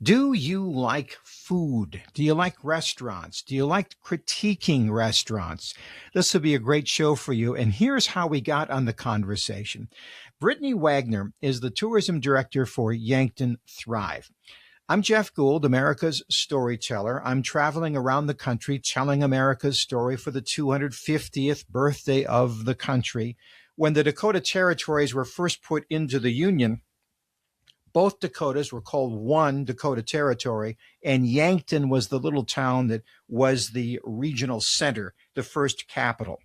Do you like food? Do you like restaurants? Do you like critiquing restaurants? This will be a great show for you. And here's how we got on the conversation. Brittany Wagner is the tourism director for Yankton Thrive. I'm Jeff Gould, America's storyteller. I'm traveling around the country telling America's story for the 250th birthday of the country. When the Dakota Territories were first put into the Union, both Dakotas were called one Dakota Territory, and Yankton was the little town that was the regional center, the first capital.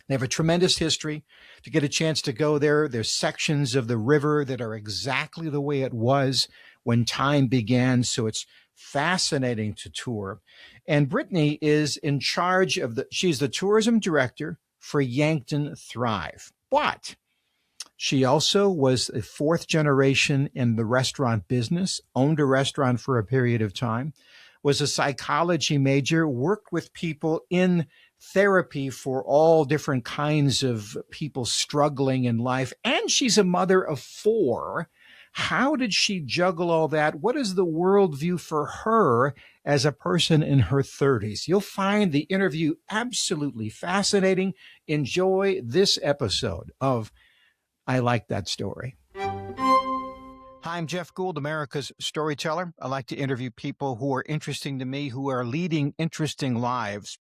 They have a tremendous history. To get a chance to go there, there's sections of the river that are exactly the way it was when time began, so it's fascinating to tour. And Brittany is in charge she's the tourism director for Yankton Thrive. But she also was a fourth generation in the restaurant business, owned a restaurant for a period of time, was a psychology major, worked with people in therapy for all different kinds of people struggling in life, and she's a mother of four. How did she juggle all that? What is the worldview for her as a person in her 30s? You'll find the interview absolutely fascinating. Enjoy this episode of I Like That Story. Hi, I'm Jeff Gould, America's storyteller. I like to interview people who are interesting to me, who are leading interesting lives,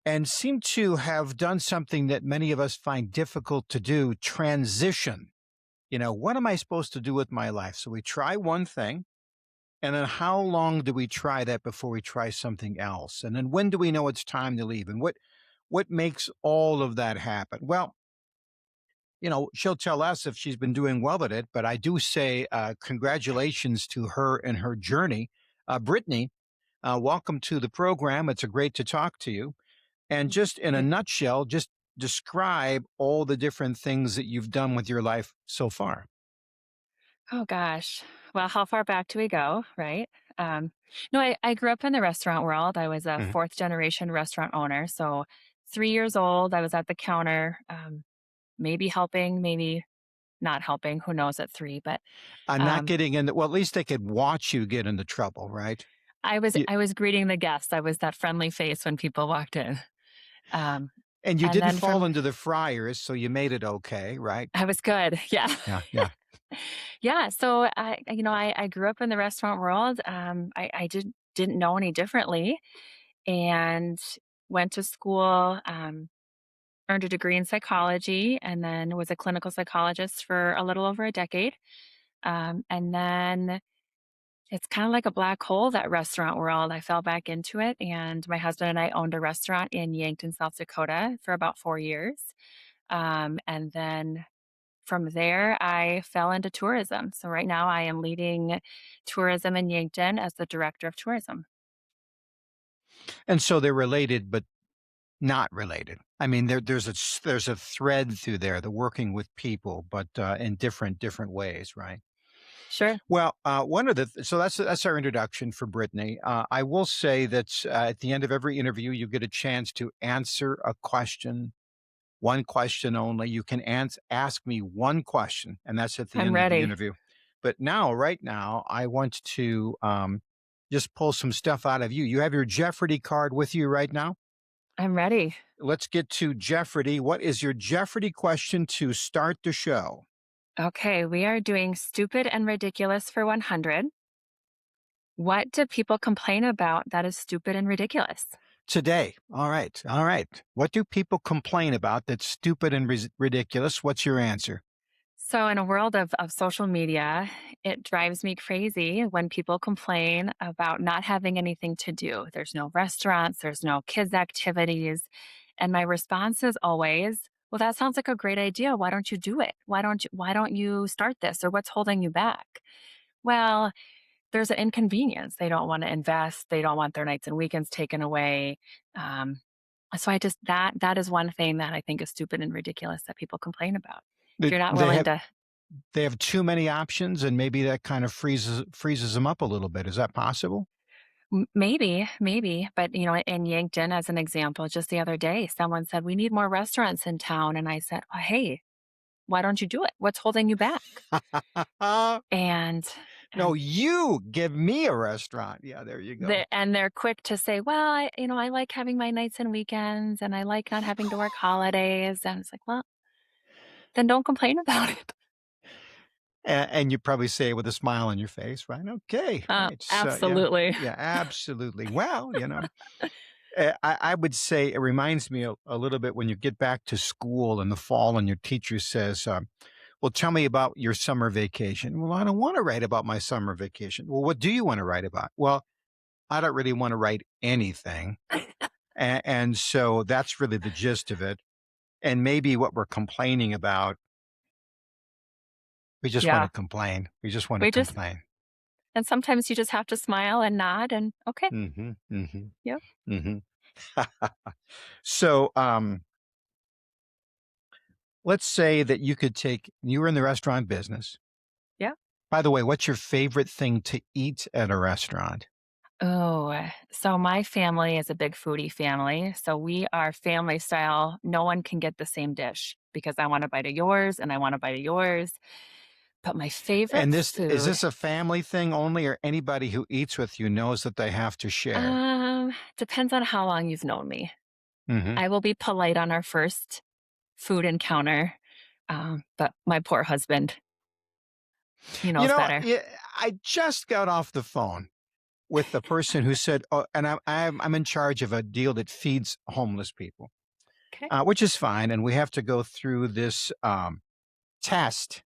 and seem to have done something that many of us find difficult to do, transition. What am I supposed to do with my life? So we try one thing, and then how long do we try that before we try something else? And then when do we know it's time to leave? And what makes all of that happen? Well, she'll tell us if she's been doing well at it, but I do say congratulations to her and her journey. Brittany, welcome to the program. It's great to talk to you. And just in a nutshell, just describe all the different things that you've done with your life so far. Oh gosh. Well, how far back do we go, right? Um, no, I grew up in the restaurant world. I was a Mhm. fourth generation restaurant owner. So 3 years old, I was at the counter, maybe helping, maybe not helping. Who knows at three? But I'm not um, getting into, well, at least they could watch you get into trouble, right? I was You, I was greeting the guests. I was that friendly face when people walked in. Um, and you and didn't then fall from into the fryers, so you made it okay, right? I was good. Yeah. Yeah, yeah. Yeah. So I grew up in the restaurant world. I didn't know any differently and went to school, earned a degree in psychology, and then was a clinical psychologist for a little over a decade. And then it's kind of like a black hole, that restaurant world. I fell back into it, and my husband and I owned a restaurant in Yankton, South Dakota for about 4 years. And then from there, I fell into tourism. So right now I am leading tourism in Yankton as the director of tourism. And so they're related, but not related. I mean, there's a thread through there, the working with people, but in different ways, right? Sure. Well, one of the so that's our introduction for Brittany. I will say that at the end of every interview, you get a chance to answer a question, one question only. You can ask me one question, and that's at the I'm end of the ready. interview. But now, right now, I want to just pull some stuff out of you. You have your Jeopardy card with you right now. I'm ready. Let's get to Jeopardy. What is your Jeopardy question to start the show? Okay, we are doing stupid and ridiculous for 100. What do people complain about that is stupid and ridiculous? Today. All right. All right. What do people complain about that's stupid and ridiculous? What's your answer? So, in a world of social media, it drives me crazy when people complain about not having anything to do. There's no restaurants, there's no kids' activities. And my response is always, well, that sounds like a great idea. Why don't you do it? Why don't you start this? Or what's holding you back? Well, there's an inconvenience. They don't want to invest. They don't want their nights and weekends taken away. Um, so I just that is one thing that I think is stupid and ridiculous that people complain about. If They you're not they willing have to, they have too many options, and maybe that kind of freezes them up a little bit. Is that possible? maybe, but in Yankton, as an example, just the other day, someone said we need more restaurants in town, and I said, "Oh, hey, why don't you do it? What's holding you back?" And No, And you give me a restaurant. Yeah, there you go. they're quick to say, "Well, I like having my nights and weekends, and I like not having to work holidays." And it's like, "Well, then don't complain about it." And you probably say it with a smile on your face, right? Okay, right. So, yeah, Absolutely. yeah, absolutely. Well, I would say it reminds me a little bit when you get back to school in the fall and your teacher says, well, tell me about your summer vacation. Well, I don't want to write about my summer vacation. Well, what do you want to write about? Well, I don't really want to write anything. And so that's really the gist of it. And maybe what we're complaining about, we just want Yeah. to complain. We just want to We just complain. and sometimes you just have to smile and nod and, "Okay, Hmm. Hmm. yep, Hmm. So, let's say that you were in the restaurant business. yeah." By the way, what's your favorite thing to eat at a restaurant? Oh, so my family is a big foodie family, so we are family style. No one can get the same dish because I want a bite of yours and I want a bite of yours. But my And favorite is food, this a family thing only, or anybody who eats with you knows that they have to share? depends on how long you've known me. Mhm. I will be polite on our first food encounter, but my poor husband, he knows better. Yeah, I just got off the phone with the person who said, "Oh," and I'm in charge of a deal that feeds homeless people, Okay. which is fine, and we have to go through this test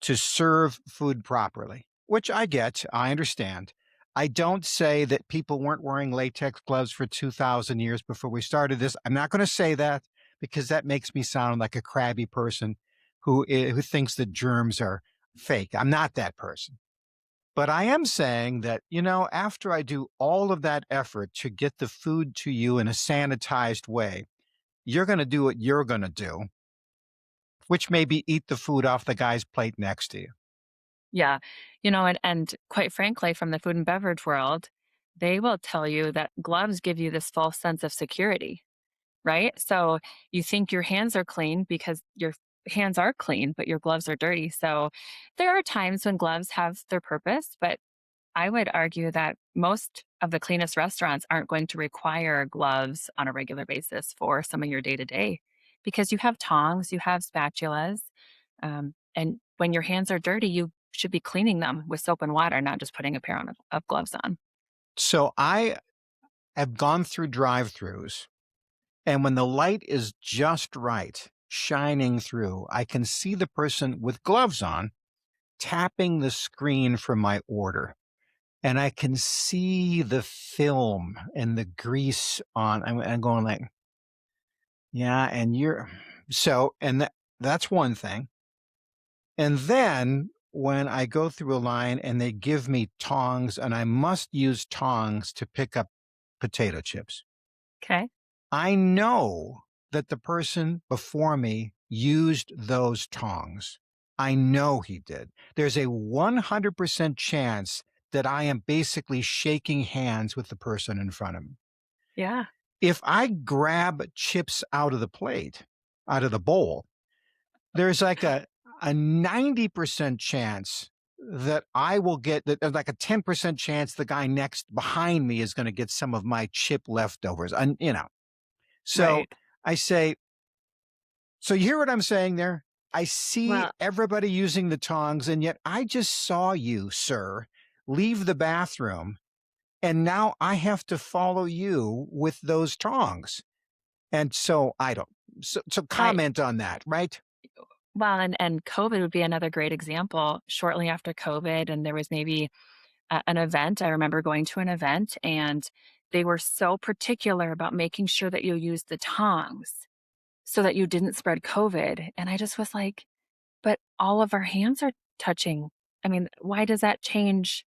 to serve food properly, which I get, I understand. I don't say that people weren't wearing latex gloves for 2,000 years before we started this. I'm not going to say that because that makes me sound like a crabby person who thinks that germs are fake. I'm not that person. But I am saying that, after I do all of that effort to get the food to you in a sanitized way, you're going to do what you're going to do, which may be eat the food off the guy's plate next to you. Yeah. And quite frankly, from the food and beverage world, they will tell you that gloves give you this false sense of security, right? So you think your hands are clean because your hands are clean, but your gloves are dirty. So there are times when gloves have their purpose, but I would argue that most of the cleanest restaurants aren't going to require gloves on a regular basis for some of your day to day because you have tongs, you have spatulas. And when your hands are dirty, you should be cleaning them with soap and water, not just putting a pair of gloves on. So I have gone through drive-throughs, and when the light is just right, shining through, I can see the person with gloves on tapping the screen for my order. And I can see the film and the grease on. I'm going like, yeah, and that's one thing. And then when I go through a line and they give me tongs and I must use tongs to pick up potato chips, Okay. I know that the person before me used those tongs. I know he did. There's a 100% chance that I am basically shaking hands with the person in front of me. Yeah. If I grab chips out of the plate, out of the bowl, there's like a 90% chance that I will get that, there's like a 10% chance the guy next behind me is going to get some of my chip leftovers. And. So Right. I say, so you hear what I'm saying there? I see Well, everybody using the tongs, and yet I just saw you, sir, leave the bathroom, and now I have to follow you with those tongs. And so I don't. So I comment on that, right? and COVID would be another great example. Shortly after COVID, and there was maybe an event. I remember going to an event, and they were so particular about making sure that you use the tongs so that you didn't spread COVID. And I just was like, but all of our hands are touching. I mean, why does that change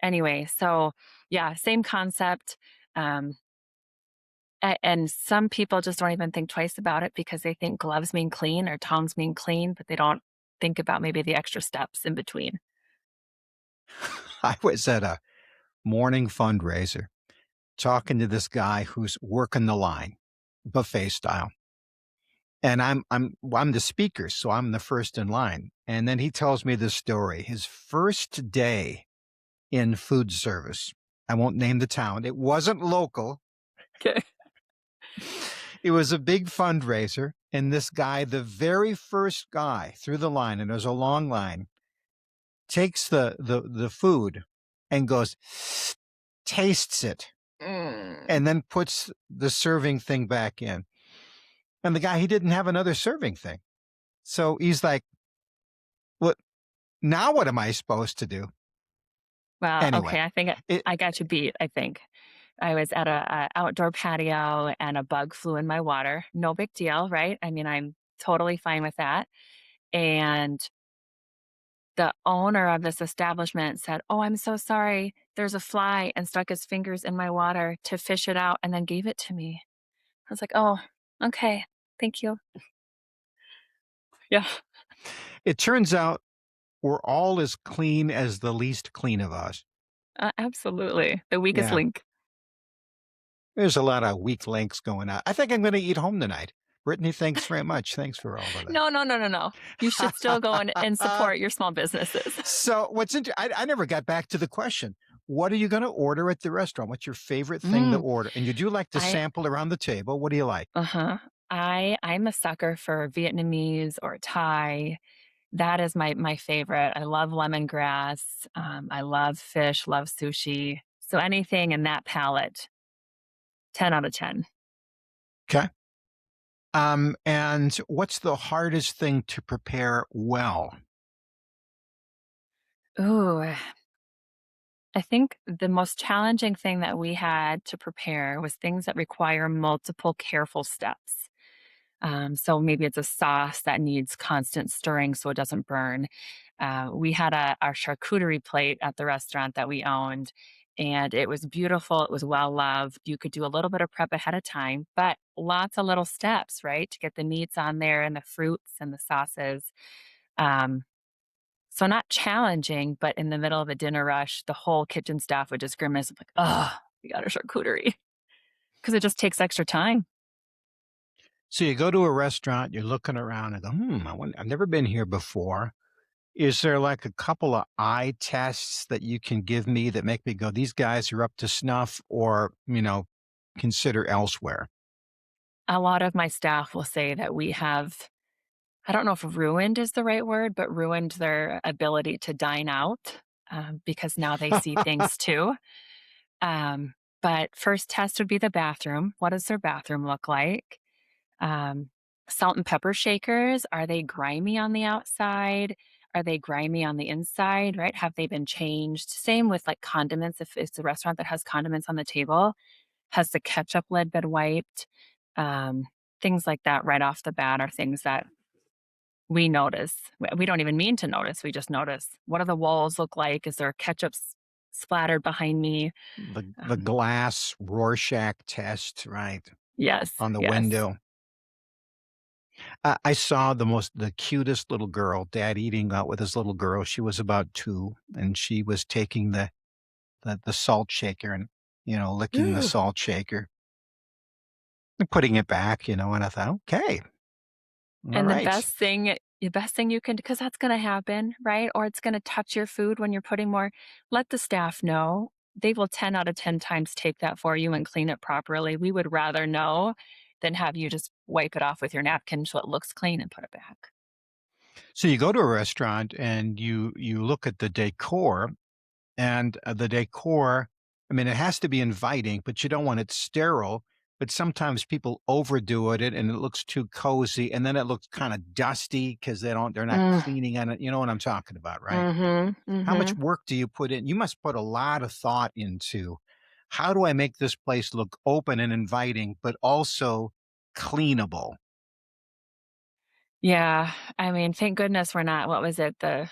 anyway? So, yeah, same concept. Um, and some people just don't even think twice about it because they think gloves mean clean or tongs mean clean, but they don't think about maybe the extra steps in between. I was at a morning fundraiser talking to this guy who's working the line, buffet style. And I'm the speaker, so I'm the first in line. And then he tells me this story. His first day in food service. I won't name the town. It wasn't local. Okay. It was a big fundraiser. And this guy, the very first guy through the line, and there's a long line, takes the food and goes, tastes it, Mm. and then puts the serving thing back in. And the guy, he didn't have another serving thing. So he's like, what now what am I supposed to do? Well, Anyway, okay, I think it I got you beat, I think. I was at a outdoor patio and a bug flew in my water. No big deal, right? I mean, I'm totally fine with that. And the owner of this establishment said, "Oh, I'm so sorry. There's a fly," and stuck his fingers in my water to fish it out and then gave it to me. I was like, "Oh, okay. Thank you." Yeah, it turns out we're all as clean as the least clean of us. absolutely. The weakest Yeah. link. There's a lot of weak links going on. I think I'm gonna eat home tonight. Brittany, thanks very much. Thanks for all of No, no, no, no, no. You should still go and that. support your small businesses. So what's I never got back to the question. What are you gonna order at the restaurant? What's your favorite thing to Mm, order? And you do like to I sample around the table. What do you like? uh-huh. I'm a sucker for Vietnamese or Thai. That is my favorite. I love lemongrass. I love fish, love sushi. So anything in that palette, 10 out of 10. Okay. And what's the hardest thing to prepare well? Ooh, I think the most challenging thing that we had to prepare was things that require multiple careful steps. So maybe it's a sauce that needs constant stirring so it doesn't burn. We had our charcuterie plate at the restaurant that we owned, and it was beautiful. It was well loved. You could do a little bit of prep ahead of time, but lots of little steps, right, to get the meats on there and the fruits and the sauces. Um, so not challenging, but in the middle of a dinner rush, the whole kitchen staff would just grimace like, "Oh, we got a charcuterie," because it just takes extra time. So you go to a restaurant, you're looking around and go, I've never been here before. Is there like a couple of eye tests that you can give me that make me go, these guys are up to snuff or, consider elsewhere? A lot of my staff will say that we have, I don't know if ruined is the right word, but ruined their ability to dine out, because now they see things too. Um, but first test would be the bathroom. What does their bathroom look like? Um, Salt and pepper shakers, are they grimy on the outside? Are they grimy on the inside, right? Have they been changed? Same with like condiments. If it's a restaurant that has condiments on the table, has the ketchup lid been wiped? Um, Things like that right off the bat are things that we notice. We don't even mean to notice. We just notice. What do the walls look like? Is there ketchup splattered behind me? The Um, glass Rorschach test, right, yes, on the yes. window. I saw the cutest little girl, dad eating out with his little girl. She was about 2, and she was taking the salt shaker and, licking the salt shaker and putting it back, and I thought, "Okay, all And right." the best thing you can, because that's gonna happen, right? Or it's gonna touch your food when you're putting more, let the staff know. They will 10 out of 10 times take that for you and clean it properly. We would rather know than have you just wipe it off with your napkin so it looks clean and put it back. So you go to a restaurant and you look at the decor, and, the decor, I mean, it has to be inviting, but you don't want it sterile, but sometimes people overdo it, and it looks too cozy, and then it looks kinda dusty because they're not Mm, cleaning on it, you know what I'm talking about, right? mhm, How much mhm. work do you put in? You must put a lot of thought into, "How do I make this place look open and inviting, but also cleanable?" Yeah, I mean, thank goodness we're not, what was it, the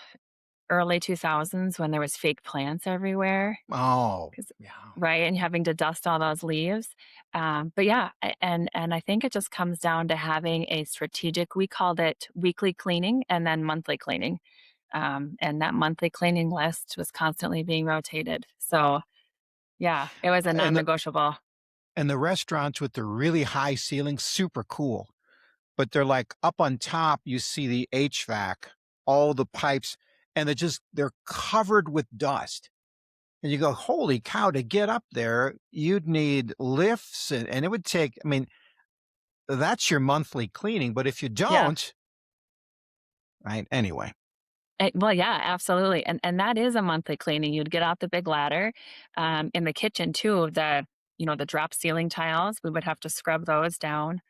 early 2000s when there was fake plants everywhere? Oh, 'Cause yeah. right, and having to dust all those leaves. But yeah, and I think it just comes down to having a strategic, we called it weekly cleaning and then monthly cleaning. And that monthly cleaning list was constantly being rotated. So yeah, it was a And the non-negotiable. and the restaurants with the really high ceilings, super cool. but they're like up on top, you see the HVAC, all the pipes, and they're covered with dust. And you go, holy cow, to get up there, you'd need lifts and it would take, I mean, that's your monthly cleaning. But if you Yeah. don't, right? Anyway. Well, yeah, absolutely, and that is a monthly cleaning. You'd get out the big ladder, in the kitchen too, the drop ceiling tiles, we would have to scrub those down,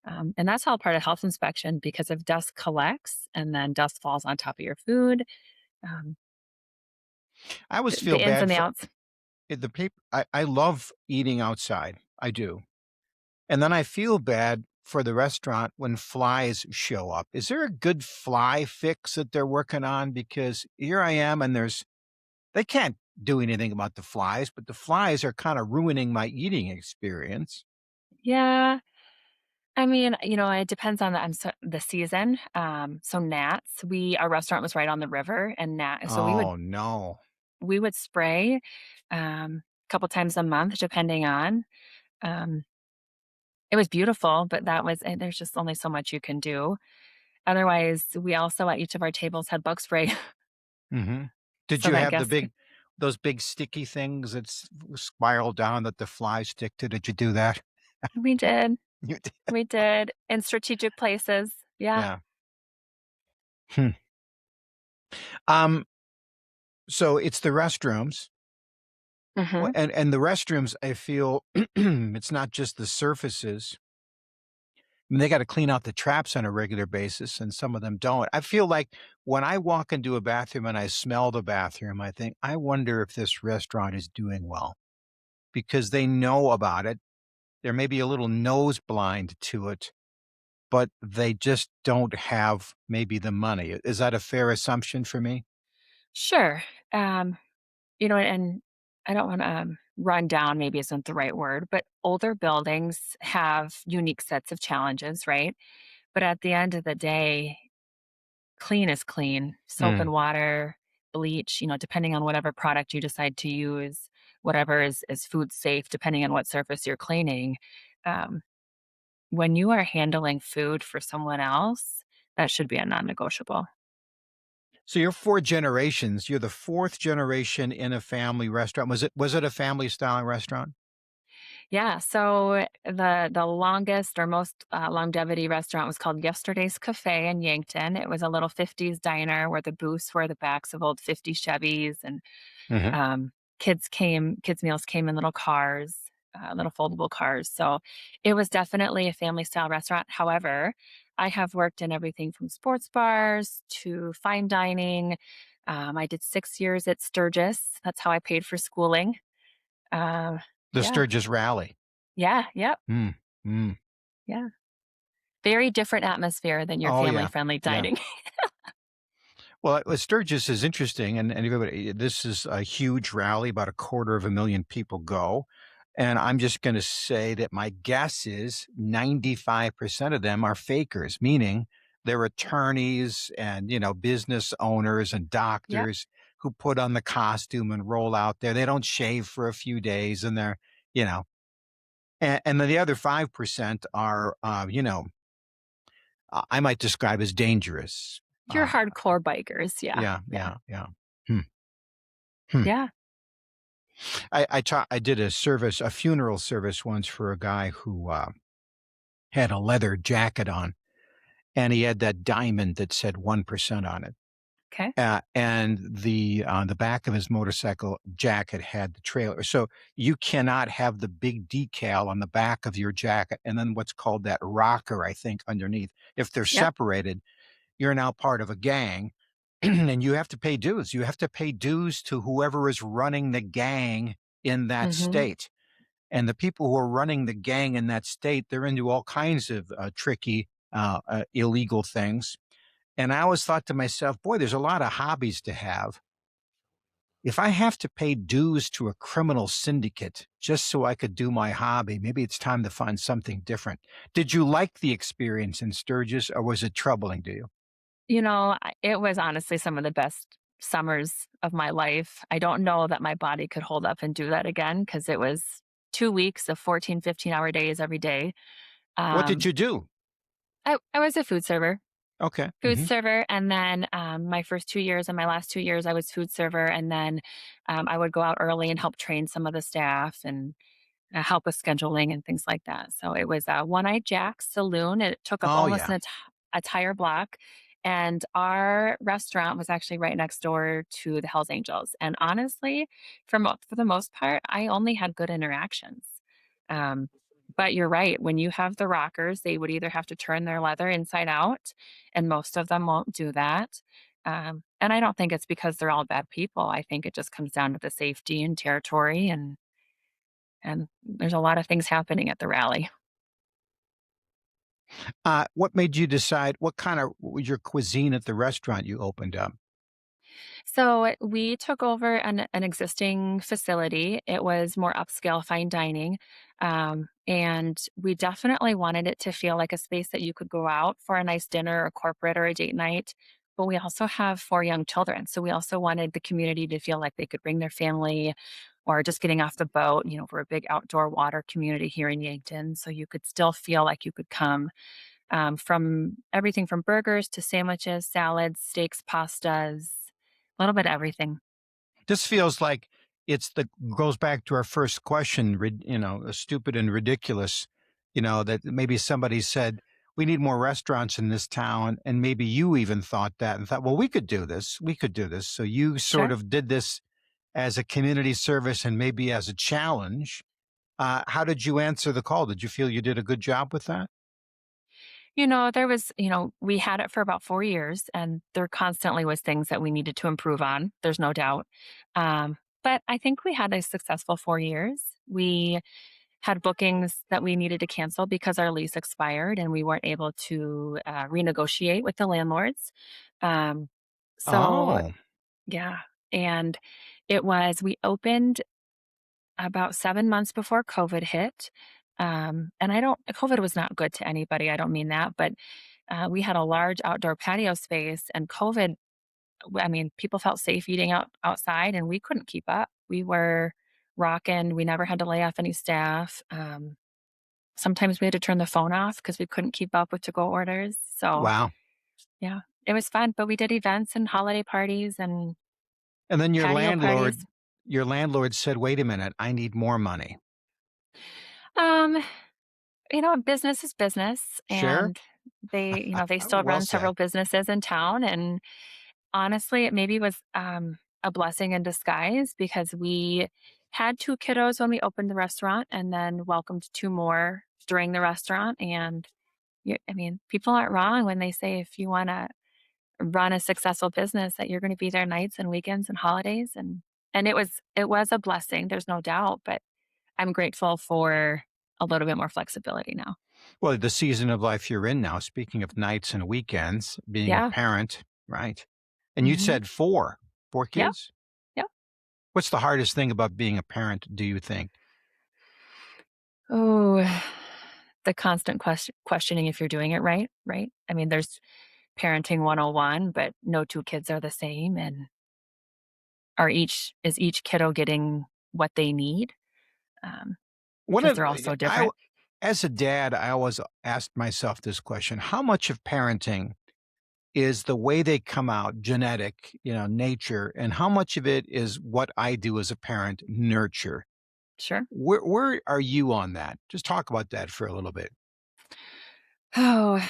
and that's all part of health inspection because if dust collects and then dust falls on top of your food, um, I always the feel ins bad and the for outs. the people. I love eating outside. I do. And then I feel bad for the restaurant when flies show up. Is there a good fly fix that they're working on? Because here I am and they can't do anything about the flies, but the flies are kind of ruining my eating experience. Yeah, I mean, it depends on the season, so gnats, our restaurant was right on the river and so Oh no. we would spray, a couple times a month depending on, um it was beautiful, but there's just only so much you can do. Otherwise, we also at each of our tables had bug spray Hmm. Did so you that have guests could. those big sticky things that spiral down that the flies stick to? Did you do that? We did, You did. we did, in strategic places. Yeah. Yeah. Hmm. Um, so it's the restrooms. Well, Mhm. and the restrooms, I feel it's not just the surfaces. I mean, they gotta clean out the traps on a regular basis, and some of them don't. I feel like when I walk into a bathroom and I smell the bathroom, I think, "I wonder if this restaurant is doing well," because they know about it. There may be a little nose blind to it, but they just don't have maybe the money. Is that a fair assumption for me? Sure. Um, and I don't wanna, run down maybe isn't the right word, but older buildings have unique sets of challenges, right? But at the end of the day, clean is clean. Soap Mm. and water, bleach, depending on whatever product you decide to use, whatever is food safe, depending on what surface you're cleaning. Um, when you are handling food for someone else, that should be a non-negotiable. So you're 4 generations. You're the 4th generation in a family restaurant. Was it a family style restaurant? Yeah, so the longest or most, longevity restaurant was called Yesterday's Cafe in Yankton. It was a little '50s diner where the booths were the backs of old '50s Chevys and Mhm. Um, kids' meals came in little cars, little foldable cars, so it was definitely a family style restaurant. However, I have worked in everything from sports bars to fine dining. I did 6 years at Sturgis. That's how I paid for schooling. Uh, The yeah. Sturgis Rally. Yeah, yep, Mm, mm. yeah. Very different atmosphere than your Oh, yeah. family-friendly Yeah. dining. Well, Sturgis is interesting, and everybody this is a huge rally, about 250,000 people go, and I'm just gonna say that my guess is 95% of them are fakers, meaning they're attorneys and, business owners and Yep, doctors who put on the costume and roll out there. They don't shave for a few days, and they're you know, and then the other 5% are, I might describe as dangerous. you're Uh, hardcore bikers, yeah, yeah, yeah, yeah, yeah. Hmm, hmm. yeah, I did a funeral service once for a guy who, had a leather jacket on, and he had that diamond that said 1% on it. okay, And the back of his motorcycle jacket had the trailer. So you cannot have the big decal on the back of your jacket and then what's called that rocker, I think, underneath. If they're yep, separated, you're now part of a gang and you have to pay dues. You have to pay dues to whoever is running the gang in that mhm. state. And the people who are running the gang in that state, they're into all kinds of tricky, illegal things. And I always thought to myself, boy, there's a lot of hobbies to have. If I have to pay dues to a criminal syndicate just so I could do my hobby, maybe it's time to find something different. Did you like the experience in Sturgis or was it troubling to you? It was honestly some of the best summers of my life. I don't know that my body could hold up and do that again because it was 2 weeks of 14, 15-hour days every day. What did Um, you do? I was a food server. Okay. Food server, and then, my first 2 years and my last 2 years, I was food server, and then, I would go out early and help train some of the staff and, help with scheduling and things like that. So it was a One-Eyed Jack's Saloon. It took up Oh, almost yeah. an entire block, and our restaurant was actually right next door to the Hells Angels, and honestly, for the most part, I only had good interactions. Um, but you're right, when you have the rockers, they would either have to turn their leather inside out, and most of them won't do that. And I don't think it's because they're all bad people. I think it just comes down to the safety and territory, and there's a lot of things happening at the rally. What made you decide what kinda was your cuisine at the restaurant you opened up? So we took over an existing facility. It was more upscale fine dining. And we definitely wanted it to feel like a space that you could go out for a nice dinner or corporate or a date night. But we also have 4 young children. So we also wanted the community to feel like they could bring their family or just getting off the boat. You know, we're a big outdoor water community here in Yankton. So you could still feel like you could come from everything from burgers to sandwiches, salads, steaks, pastas, a little bit of everything. This feels like it's the goes back to our first question, stupid and ridiculous, that maybe somebody said, "We need more restaurants in this town," and maybe you even thought that and thought, "Well, we could do this. We could do this." So you sort Sure. of did this as a community service and maybe as a challenge. How did you answer the call? Did you feel you did a good job with that? We had it for about 4 years, and there constantly was things that we needed to improve on. There's no doubt. But I think we had a successful 4 years. We had bookings that we needed to cancel because our lease expired and we weren't able to renegotiate with the landlords. Um, so, Oh, yeah. And we opened about 7 months before COVID hit. And COVID was not good to anybody. I don't mean that, but we had a large outdoor patio space, and I mean, people felt safe eating outside, and we couldn't keep up. We were rocking. We never had to lay off any staff. Sometimes we had to turn the phone off because we couldn't keep up with to-go orders. So, wow. yeah, it was fun. But we did events and holiday parties and And then patio parties. your landlord said, "Wait a minute, I need more money." Um, business is business, Sure. and they still Well run said. several businesses in town, and honestly, it maybe was, a blessing in disguise because we had 2 kiddos when we opened the restaurant and then welcomed 2 more during the restaurant, and I mean, people aren't wrong when they say if you wanna run a successful business that you're gonna be there nights and weekends and holidays, and it was a blessing, there's no doubt, but I'm grateful for a little bit more flexibility now. Well, the season of life you're in now, speaking of nights and weekends, being a Yeah. parent, right? And you Mhm. said 4 Yep, kids? yep. What's the hardest thing about being a parent, do you think? Oh, the constant questioning if you're doing it right, right? I mean, there's parenting 101, but no 2 kids are the same, and is each kiddo getting what they need? Um, One because of they're all the so I different. As a dad, I always asked myself this question: how much of parenting is the way they come out, genetic, nature, and how much of it is what I do as a parent, nurture? Sure. Where are you on that? Just talk about that for a little bit. Oh,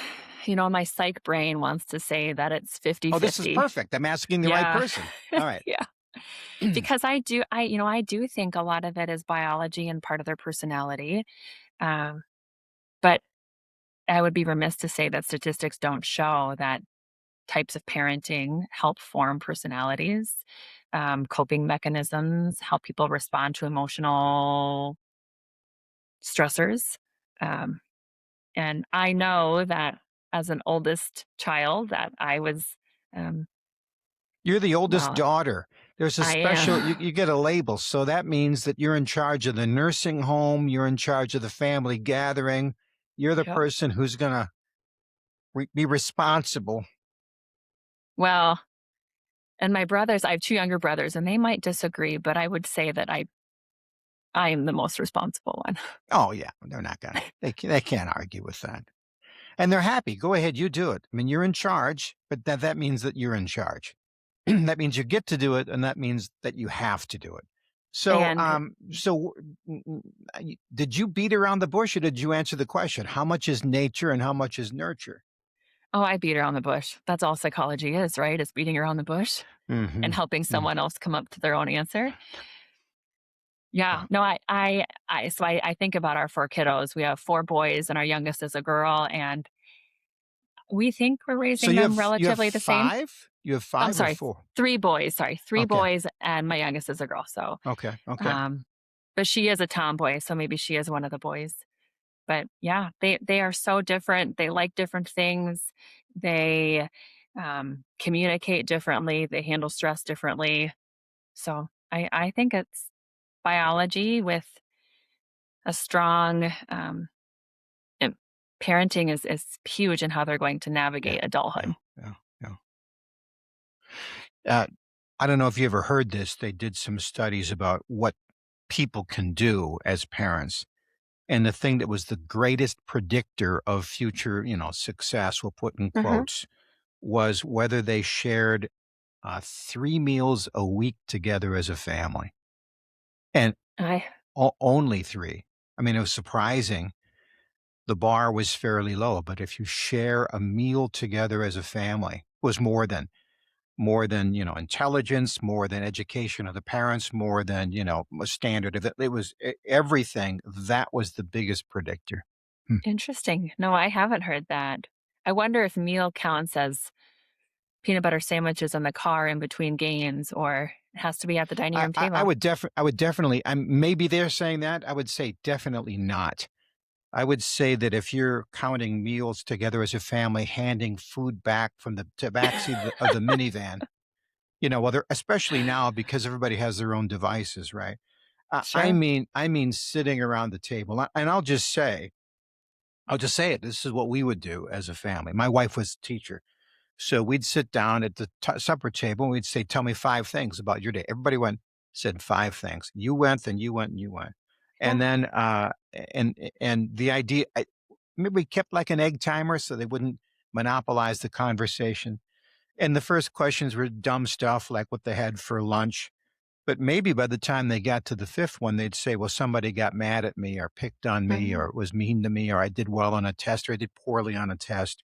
my psych brain wants to say that it's Oh, this is 50-50. perfect. I'm asking the right Yeah. person. All right. Yeah. Because I do think a lot of it is biology and part of their personality, um, but I would be remiss to say that statistics don't show that types of parenting help form personalities, coping mechanisms, how people respond to emotional stressors. Um, and I know that as an oldest child that I was, um, You're the oldest well, daughter. There's a I am. special, you get a label. So that means that you're in charge of the nursing home, you're in charge of the family gathering. You're the Yep. person who's going to be responsible. Well, and I have 2 younger brothers, and they might disagree, but I would say that I am the most responsible one. Oh, yeah. They're not going to, they can't argue with that. And they're happy. Go ahead, you do it. I mean, you're in charge, but that means that you're in charge. That means you get to do it, and that means that you have to do it. So, And did you beat around the bush, or did you answer the question? How much is nature and how much is nurture? oh, I beat around the bush. That's all psychology is, right? Is beating around the bush and Mhm. helping Mm. someone else come up to their own answer. Yeah, Yeah. no, I think about our 4 kiddos. We have 4 boys and our youngest is a girl, and we think we're So raising them you have relatively the same. 5? You have I'm 5 or sorry, 4? 3 boys, sorry, 3 Okay. boys and my youngest is a girl, so, Okay. Okay. um, but she is a tomboy, so maybe she is one of the boys. But yeah, they are so different. They like different things. They, communicate differently. They handle stress differently. So I think it's biology with a strong, and parenting is huge in how they're going to Yeah. navigate Yeah. adulthood. Yeah. Yeah. Uh, I don't know if you ever heard this. They did some studies about what people can do as parents. And the thing that was the greatest predictor of future, success, we'll put in Mhm. quotes, was whether they shared 3 meals a week together as a family. And I only three. I mean, it was surprising. The bar was fairly low, but if you share a meal together as a family, was more than intelligence, more than education of the parents, more than a standard of it was everything. That was the biggest predictor. Hmm. Interesting. No, I haven't heard that. I wonder if meal counts as peanut butter sandwiches in the car in between games, or it has to be at the dining I, room I, I table. would I would definitely. Maybe they're saying that. I would say definitely not. I would say that if you're counting meals together as a family, handing food back from the backseat of the minivan, well, they're especially now because everybody has their own devices, right? I Sure. mean, I mean, sitting around the table, and I'll just say it. This is what we would do as a family. My wife was a teacher. So we'd sit down at the supper table and we'd say, "Tell me 5 things about your day." Everybody said 5 things. You went, then you went, and you went. And Yeah. then, and the idea, maybe we kept like an egg timer so they wouldn't monopolize the conversation. And the first questions were dumb stuff like what they had for lunch. But maybe by the time they got to the fifth one, they'd say, well, somebody got mad at me or picked on me Mhm. or was mean to me or I did well on a test or I did poorly on a test.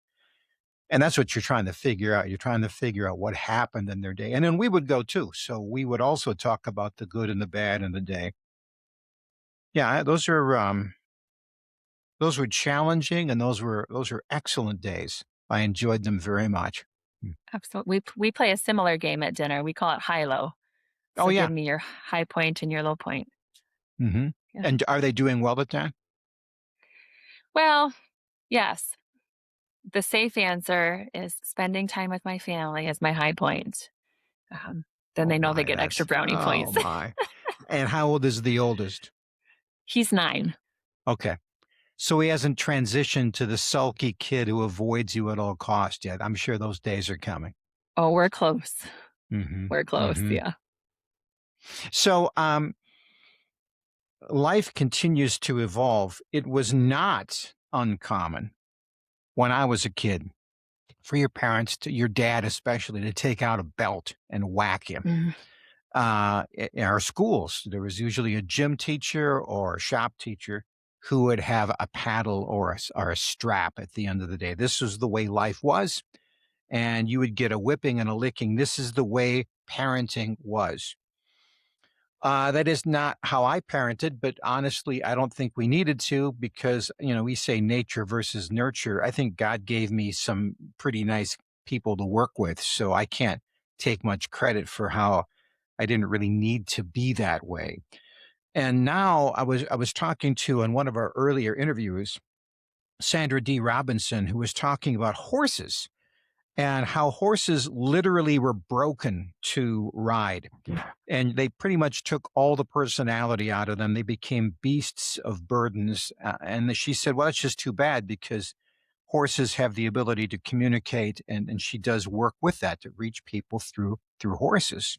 And that's what you're trying to figure out. You're trying to figure out what happened in their day. And then we would go too. So we would also talk about the good and the bad in the day. Yeah, those were challenging and those were excellent days. I enjoyed them very much. Mm. Absolutely. We play a similar game at dinner. We call it high low. Oh So give yeah. me your high point and your low point. Hmm. Yeah. And are they doing well at that? Well, yes. The safe answer is spending time with my family as my high point. Um, then Oh they know they my, get extra that's brownie oh points. my. And how old is the oldest? He's 9. Okay. So he hasn't transitioned to the sulky kid who avoids you at all cost yet. I'm sure those days are coming. Oh, we're close. Hmm. We're close. Hmm. Yeah. So life continues to evolve. It was not uncommon when I was a kid for your parents, to your dad especially, to take out a belt and whack you. Mhm. In our schools, there was usually a gym teacher or a shop teacher who would have a paddle or a strap at the end of the day. This was the way life was, and you would get a whipping and a licking. This is the way parenting was. That is not how I parented, but honestly, I don't think we needed to because, we say nature versus nurture. I think God gave me some pretty nice people to work with. So I can't take much credit for how I didn't really need to be that way. And now I was talking to in one of our earlier interviews, Sandra D. Robinson, who was talking about horses and how horses literally were broken to ride. And they pretty much took all the personality out of them. They became beasts of burdens. And she said, well, it's just too bad because horses have the ability to communicate. And she does work with that to reach people through horses.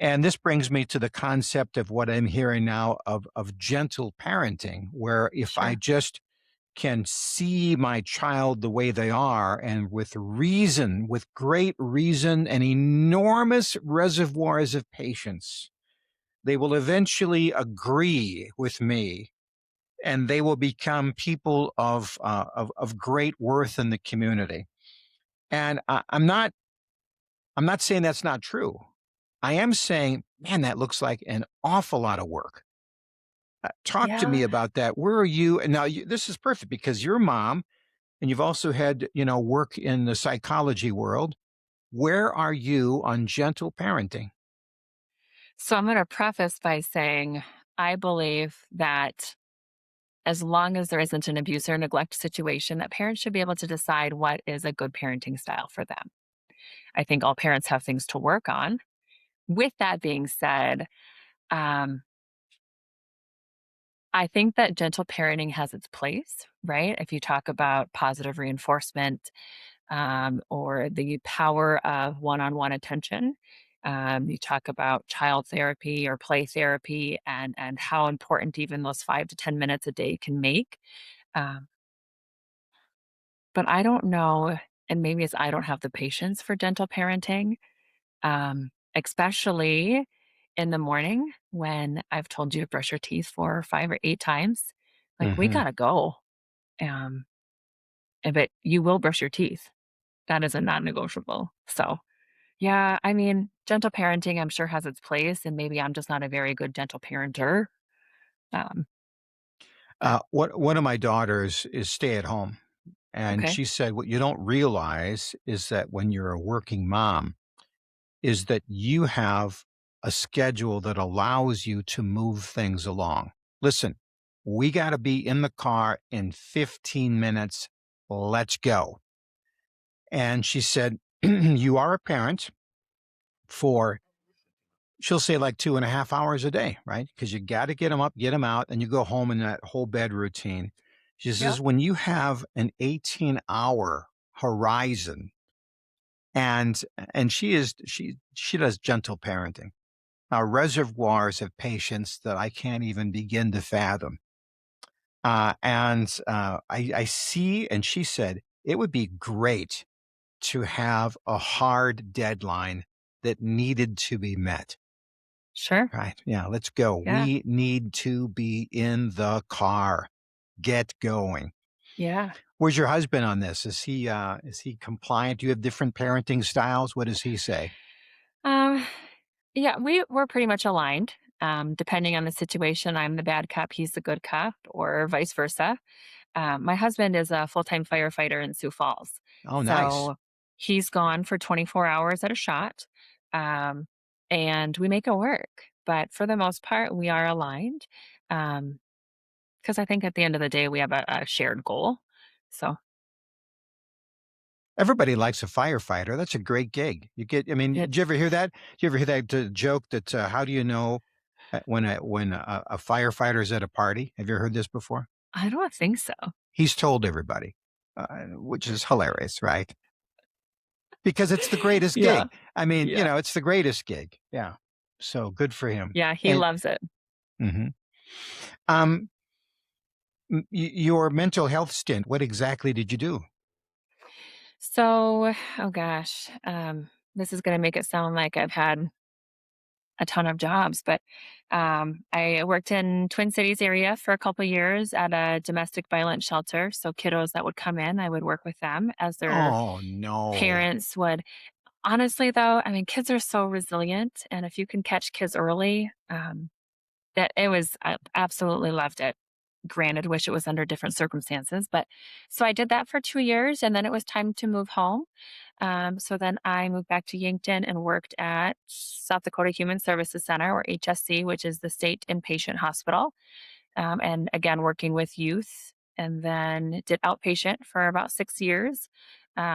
And this brings me to the concept of what I'm hearing now of gentle parenting, where if I Sure. just can see my child the way they are, and with reason, with great reason and enormous reservoirs of patience, they will eventually agree with me, and they will become people of great worth in the community. And I'm not saying that's not true. I am saying, man, that looks like an awful lot of work. Talk to me Yeah. about that. Where are you? And now this is perfect because you're a mom and you've also had, work in the psychology world. Where are you on gentle parenting? So I'm going to preface by saying I believe that as long as there isn't an abuse or neglect situation, that parents should be able to decide what is a good parenting style for them. I think all parents have things to work on. With that being said, um, I think that gentle parenting has its place, right? If you talk about positive reinforcement, or the power of one-on-one attention. You talk about child therapy or play therapy and how important even those 5 to 10 minutes a day can make. Um, but I don't know, and maybe it's I don't have the patience for gentle parenting, especially in the morning when I've told you to brush your teeth 4 or 5 or 8 times. Like we Hmm. gotta go. Um, but you will brush your teeth. That is a non-negotiable. So yeah, I mean, gentle parenting, I'm sure, has its place, and maybe I'm just not a very good gentle parenter. Um, but One of my daughters is stay at home. And okay, she said, what you don't realize is that when you're a working mom, is that you have a schedule that allows you to move things along. Listen, we got to be in the car in 15 minutes. Let's go. And she said, you are a parent for, she'll say like 2.5 hours a day, right? Because you got to get them up, get them out, and you go home in that whole bed routine. She yeah, says, when you have an 18-hour horizon, and she does gentle parenting, reservoirs of patience that I can't even begin to fathom. I see, and she said it would be great to have a hard deadline that needed to be met. sure, Right. Yeah. Let's go. yeah, We need to be in the car. Get going. yeah. Where's your husband on this? Is he compliant? Do you have different parenting styles? What does he say? Um, yeah, we're pretty much aligned. Depending on the situation, I'm the bad cop, he's the good cop, or vice versa. My husband is a full-time firefighter in Sioux Falls, Oh, nice. so he's gone for 24 hours at a shot, um, and we make it work. But for the most part, we are aligned. Um, 'Cause I think at the end of the day, we have a shared goal. So, Everybody likes a firefighter. That's a great gig. I mean, it did you ever hear that? Did you ever hear that joke that, how do you know when a firefighter is at a party? Have you heard this before? I don't think so. He's told everybody, which is hilarious, right? Because it's the greatest Yeah, gig. I mean, yeah. it's the greatest gig. Yeah. So good for him. Yeah, he And loves it. mhm. um, your mental health stint, what exactly did you do? So, oh gosh, this is gonna make it sound like I've had a ton of jobs, but, I worked in Twin Cities area for a couple years at a domestic violence shelter, so kiddos that would come in, I would work with them as their Oh, no. parents would honestly, though, I mean, kids are so resilient, and if you can catch kids early, that it was I absolutely loved it. Granted, wish it was under different circumstances, but so I did that for 2 years, and then it was time to move home. So then I moved back to Yankton and worked at South Dakota Human Services Center, or HSC, which is the state inpatient hospital, and again, working with youth, and then did outpatient for about 6 years,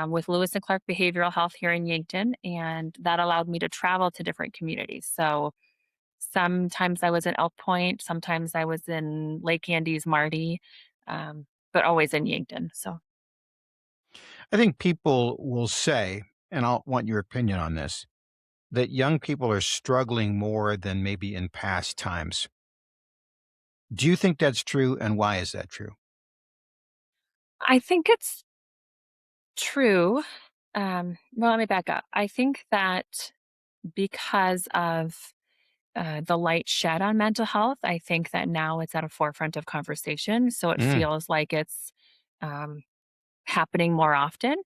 with Lewis and Clark Behavioral Health here in Yankton, and that allowed me to travel to different communities. So sometimes I was in Elk Point, sometimes I was in Lake Andes, Marty, but always in Yankton. So I think people will say, and I'll want your opinion on this, that young people are struggling more than maybe in past times. Do you think that's true, and why is that true? I think it's true. Well, let me back up. I think that because of the light shed on mental health, I think that now it's at a forefront of conversation. So it Mm. feels like it's um, happening more often.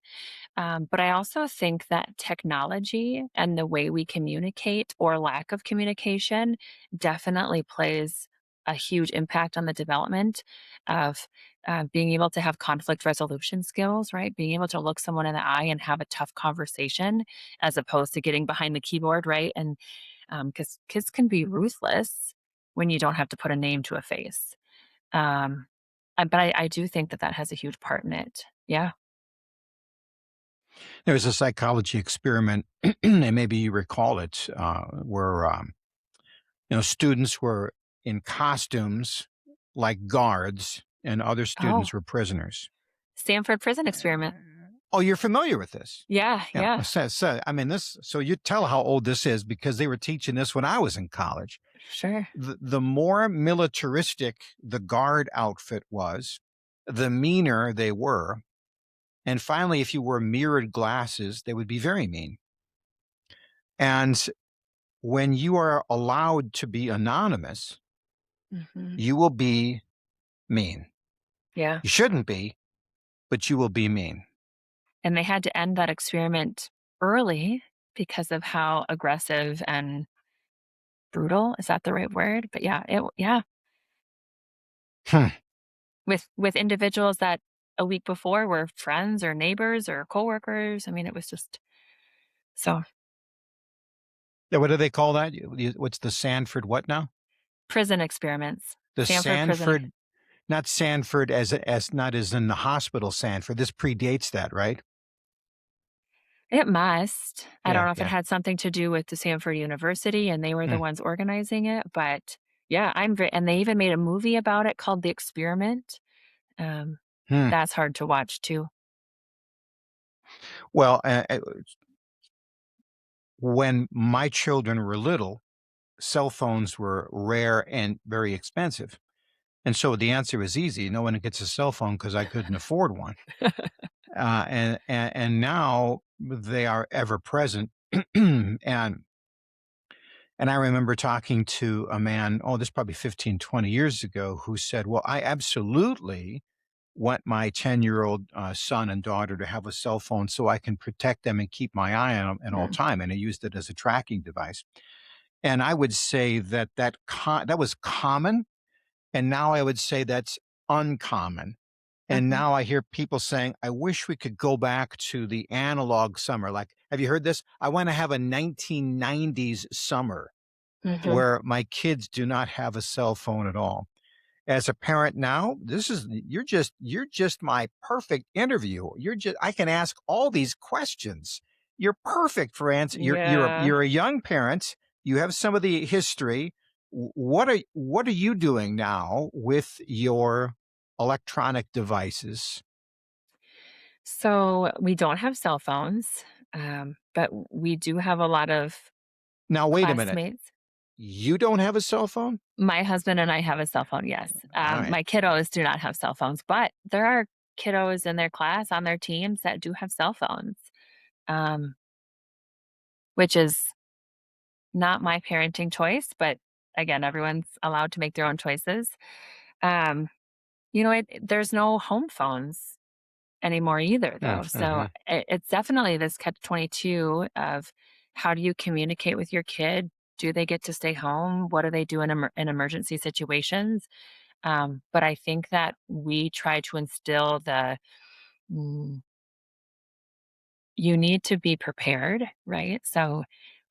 But I also think that technology and the way we communicate or lack of communication definitely plays a huge impact on the development of being able to have conflict resolution skills, right? Being able to look someone in the eye and have a tough conversation as opposed to getting behind the keyboard, right? And because kids can be ruthless when you don't have to put a name to a face. Um, but I do think that that has a huge part in it. Yeah. There was a psychology experiment, and maybe you recall it, where students were in costumes like guards, and other Oh, students were prisoners. Stanford prison experiment. Oh, you're familiar with this? Yeah, Yeah. yeah, So, I mean, this. So you tell how old this is because they were teaching this when I was in college. sure. The more militaristic the guard outfit was, the meaner they were. And finally, if you wore mirrored glasses, they would be very mean. And when you are allowed to be anonymous, Mhm. you will be mean. Yeah, You shouldn't be, but you will be mean. and they had to end that experiment early because of how aggressive and brutal, is that the right word? But yeah, Hmm. with individuals that a week before were friends or neighbors or coworkers. I mean, it was just so Yeah, what do they call that? What's the Sanford what now? prison experiments. The Stanford prison. Sanford, not Sanford as not as in the hospital Sanford. This predates that, right? It must. I don't Yeah, know if it yeah. had something to do with the Stanford University and they were the Hmm. ones organizing it, but yeah, I'm very and they even made a movie about it called The Experiment. Um, Hmm. that's hard to watch too. Well, when my children were little, cell phones were rare and very expensive. And so the answer was easy. No one gets a cell phone because I couldn't afford one. And now they are ever present. and I remember talking to a man, oh, this is probably 15, 20 years ago, who said, well, I absolutely want my 10-year-old son and daughter to have a cell phone so I can protect them and keep my eye on them at all Mm, time. And he used it as a tracking device. And I would say that was common. And now I would say that's uncommon. And mhm, now I hear people saying, I wish we could go back to the analog summer. Like, have you heard this? I want to have a 1990s summer mhm. where my kids do not have a cell phone at all. As a parent now, this is you're just my perfect interview. I can ask all these questions. You're perfect for answer. Yeah. You're a young parent. You have some of the history. What are you doing now with your electronic devices? So, we don't have cell phones, but we do have a lot of Now wait a minute. classmates. You don't have a cell phone? My husband and I have a cell phone, yes. All right. My kiddos do not have cell phones, but there are kiddos in their class, on their teams that do have cell phones, um, which is not my parenting choice, but again, everyone's allowed to make their own choices. Um, there's no home phones anymore either, though. So Mm-hmm. it's definitely this catch 22 of how do you communicate with your kid? Do they get to stay home? What do they do in emergency situations? But I think that we try to instill mm, you need to be prepared, right? So,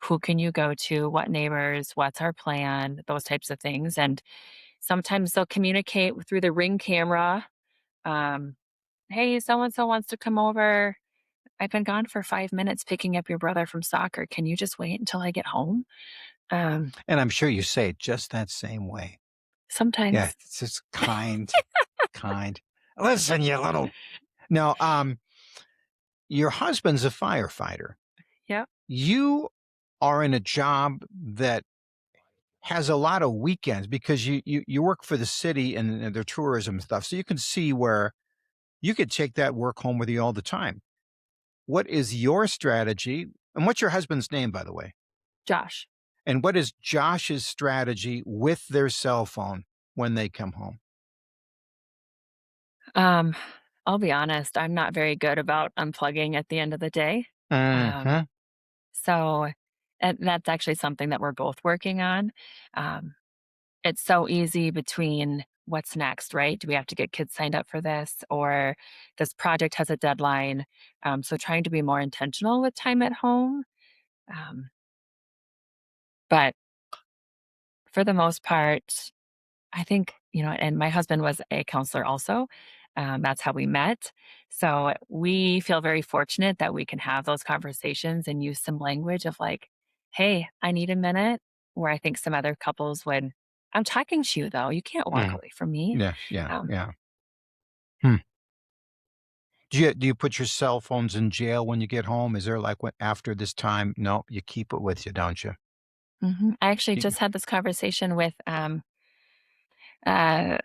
who can you go to? What neighbors? What's our plan? Those types of things. And sometimes they'll communicate through the ring camera. Um, hey, so and so wants to come over. I've been gone for 5 minutes picking up your brother from soccer. Can you just wait until I get home? Um, And I'm sure you say it just that same way. Yeah, sometimes. it's just kind, kind. Listen, you little. Now, your husband's a firefighter. Yep. You are in a job that has a lot of weekends because you work for the city and their tourism stuff. So you can see where You could take that work home with you all the time. What is your strategy? And what's your husband's name, by the way? Josh. And what is Josh's strategy with their cell phone when they come home? Um, I'll be honest, I'm not very good about unplugging at the end of the day. Um, Mhm. so and that's actually something that we're both working on. Um, it's so easy between what's next, right? Do we have to get kids signed up for this, or this project has a deadline? So trying to be more intentional with time at home. Um, but for the most part, I think, and my husband was a counselor also. That's how we met. So we feel very fortunate that we can have those conversations and use some language of like, hey, I need a minute. Where I think some other couples would, I'm talking to you though. You can't walk Mm. away from me. Yeah, yeah, Um, yeah. Hmm. Do you put your cell phones in jail when you get home? Is there like what after this time? No, you keep it with you, don't you? I actually You just had this conversation with uh,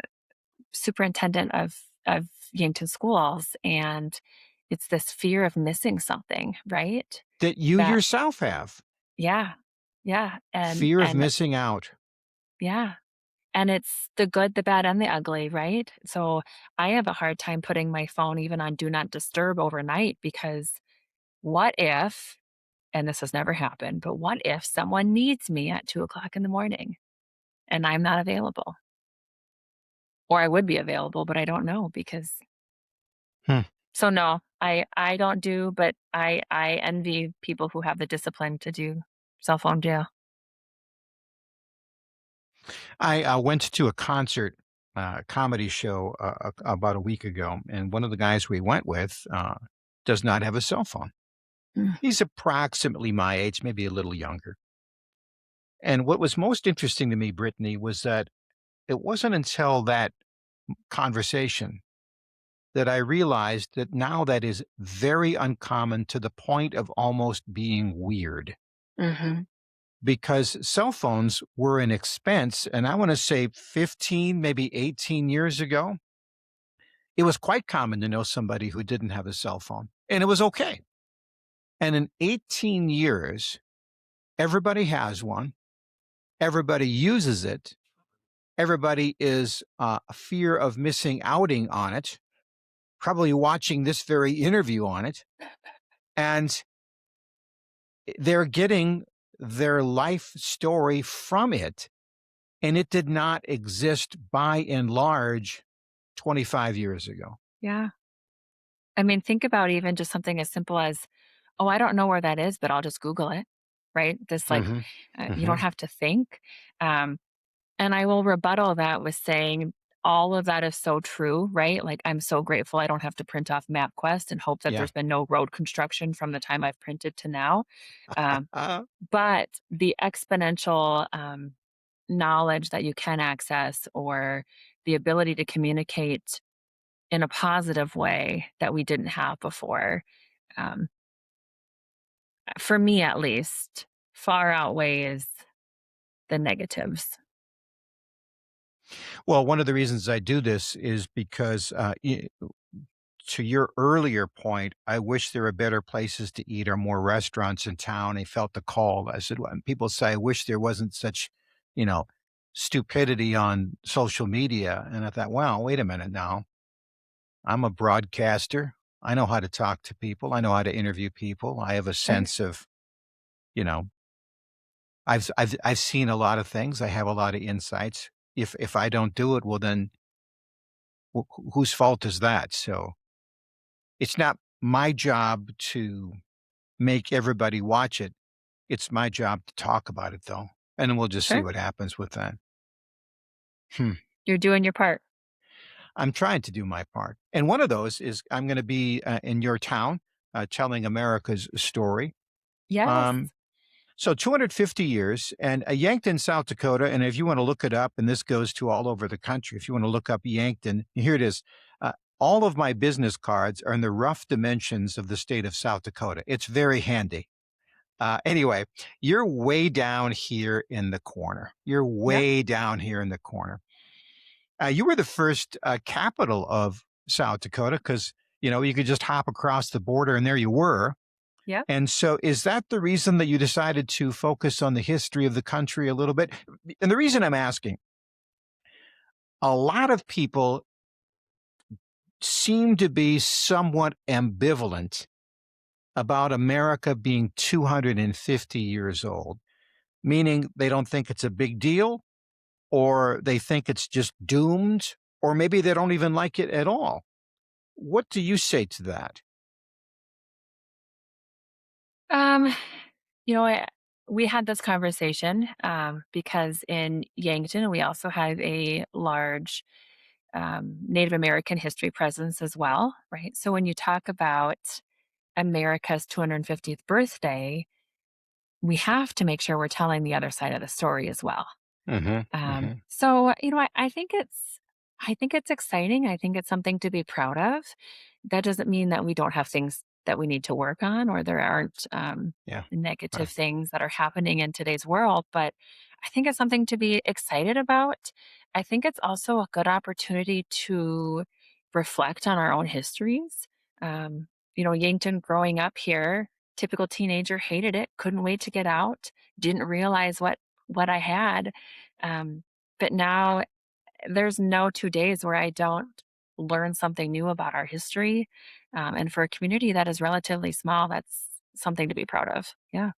superintendent of Yankton schools, and it's this fear of missing something, right? that you That yourself have. Yeah. Yeah, Fear of and missing out. yeah, and it's the good, the bad, and the ugly, right? So, I have a hard time putting my phone even on do not disturb overnight because what if, and this has never happened, but what if someone needs me at 2 o'clock in the morning and I'm not available? Or I would be available, but I don't know because Hmm. so no, I don't do, but I envy people who have the discipline to do cell phone jail. I went to a concert, comedy show about a week ago, and one of the guys we went with does not have a cell phone. Mm, He's approximately my age, maybe a little younger. And what was most interesting to me, Brittany, was that it wasn't until that conversation that I realized that now that is very uncommon to the point of almost being weird mhm, because cell phones were an expense. And I want to say 15, maybe 18 years ago, it was quite common to know somebody who didn't have a cell phone, and it was okay. And in 18 years, everybody has one, everybody uses it, everybody is a fear of missing outing on it, probably watching this very interview on it. And they're getting their life story from it. And it did not exist by and large 25 years ago. yeah. I mean, think about even just something as simple as, "Oh, I don't know where that is, but I'll just Google it." Right? This like, Hmm. you don't Hmm. have to think. Um, and I will rebuttal that with saying all of that is so true, right? Like, I'm so grateful I don't have to print off MapQuest and hope that Yeah. there's been no road construction from the time I've printed to now. Um, Uh, but the exponential, knowledge that you can access or the ability to communicate in a positive way that we didn't have before, um, for me at least, far outweighs the negatives. well, one of the reasons I do this is because, to your earlier point, I wish there were better places to eat or more restaurants in town. I felt the call. I said, when people say, I wish there wasn't such, you know, stupidity on social media. And I thought, well, wait a minute now. I'm a broadcaster. I know how to talk to people. I know how to interview people. I have a Sure. sense of, you know, I've seen a lot of things. I have a lot of insights. If I don't do it, well, then whose fault is that? So it's not my job to make everybody watch it. It's my job to talk about it, though, and then we'll just see Sure. what happens with that. Hmm. You're doing your part. I'm trying to do my part, and one of those is I'm going to be in your town, telling America's story. Yes. Um, So 250 years and Yankton, South Dakota. And if you want to look it up, and this goes to all over the country, if you want to look up Yankton, here it is. Uh, all of my business cards are in the rough dimensions of the state of South Dakota. It's very handy. Anyway, you're way down here in the corner. You're Yep. way down here in the corner. You were the first capital of South Dakota because, you could just hop across the border and there you were. Yep. And so is that the reason that you decided to focus on the history of the country a little bit? And the reason I'm asking, a lot of people seem to be somewhat ambivalent about America being 250 years old, meaning they don't think it's a big deal, or they think it's just doomed, or maybe they don't even like it at all. What do you say to that? Um, you know, I, we had this conversation because in Yankton, we also have a large Native American history presence as well, right? So when you talk about America's 250th birthday, we have to make sure we're telling the other side of the story as well. Hmm. Hmm. So I think it's exciting. I think it's something to be proud of. That doesn't mean that we don't have things that we need to work on or there aren't Yeah. negative Right. things that are happening in today's world. But I think it's something to be excited about. I think it's also a good opportunity to reflect on our own histories. Um, Yankton growing up here, typical teenager, hated it, couldn't wait to get out, didn't realize what I had. Um, but now there's no 2 days where I don't learn something new about our history, and for a community that is relatively small, that's something to be proud of. Yeah.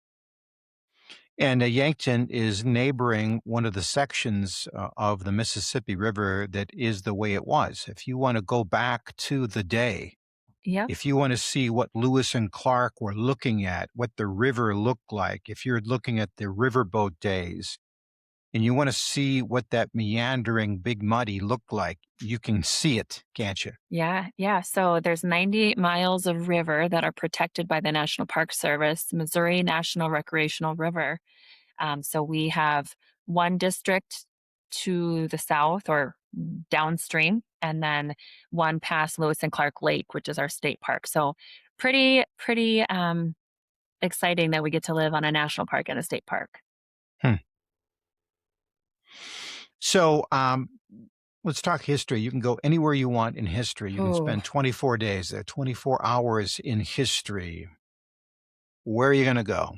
And Yankton is neighboring one of the sections of the Mississippi River that is the way it was. If you want to go back to the day, Yep. if you want to see what Lewis and Clark were looking at, what the river looked like, if you're looking at the riverboat days, and you want to see what that meandering Big Muddy looked like, you can see it, can't you? Yeah, yeah. So there's 98 miles of river that are protected by the National Park Service, Missouri National Recreational River. So we have one district to the south or downstream, and then one past Lewis and Clark Lake, which is our state park. So pretty exciting that we get to live on a national park and a state park. Hmm. So let's talk history. You can go anywhere you want in history. You can Oh, spend 24 days there, 24 hours in history. Where are you going to go?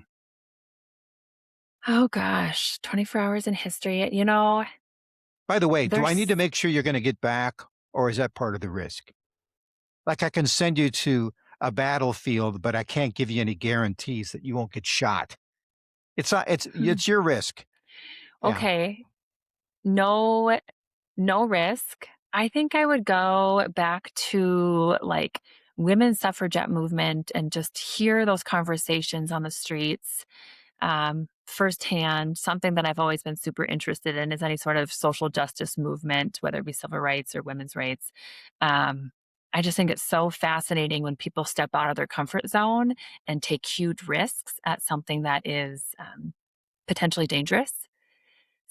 oh gosh, 24 hours in history. By the way, do I need to There's make sure you're going to get back, or is that part of the risk? Like I can send you to a battlefield, but I can't give you any guarantees that you won't get shot. It's not, hmm, it's your risk. Yeah. okay. No, no risk. I think I would go back to like women's suffragette movement and just hear those conversations on the streets firsthand. Something that I've always been super interested in is any sort of social justice movement, whether it be civil rights or women's rights. Um, I just think it's so fascinating when people step out of their comfort zone and take huge risks at something that is potentially dangerous.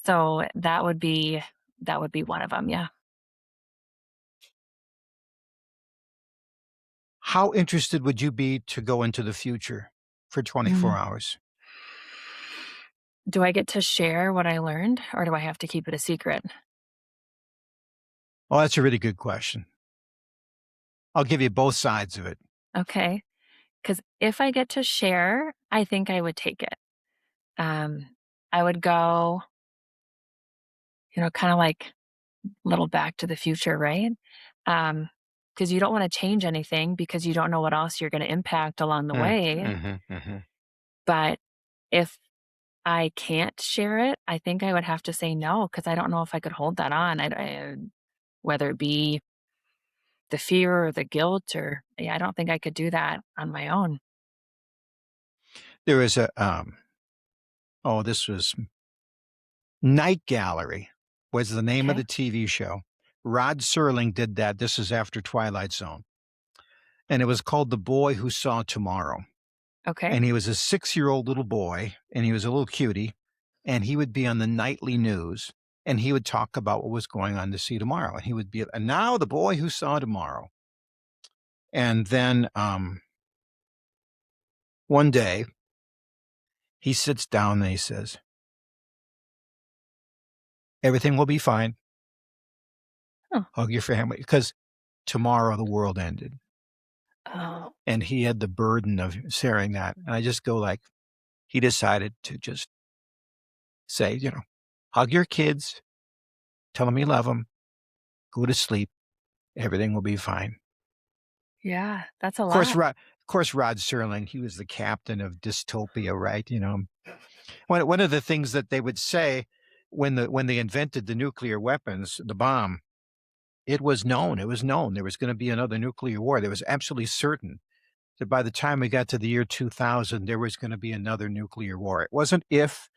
So that would be one of them. Yeah. How interested would you be to go into the future for 24 Mm. hours? Do I get to share what I learned or do I have to keep it a secret? Oh, that's a really good question. I'll give you both sides of it. Okay. Because if I get to share, I think I would take it. Um, I would go, kind of like little back to the future, right? Because you don't want to change anything because you don't know what else you're going to impact along the Mm, way. mhm, mhm. But if I can't share it, I think I would have to say no because I don't know if I could hold that on. Whether it be the fear or the guilt or yeah, I don't think I could do that on my own. There is this was Night Gallery was the name of Okay. the TV show. Rod Serling did that. This is after Twilight Zone. And it was called The Boy Who Saw Tomorrow. Okay. And he was a 6-year-old little boy, and he was a little cutie, and he would be on the nightly news, and he would talk about what was going on to see tomorrow. And he would be, and now the boy who saw tomorrow. And then one day he sits down and he says, everything will be fine. Oh, Hug your family. Because tomorrow the world ended. Oh, And he had the burden of sharing that. And I just go like, he decided to just say, hug your kids, tell them you love them, go to sleep, everything will be fine. yeah, that's a Of course, lot. Rod Serling, he was the captain of dystopia, right? One of the things that they would say when they invented the nuclear weapons, the bomb, it was known there was going to be another nuclear war. There was absolutely certain that by the time we got to the year 2000, there was going to be another nuclear war. It wasn't if,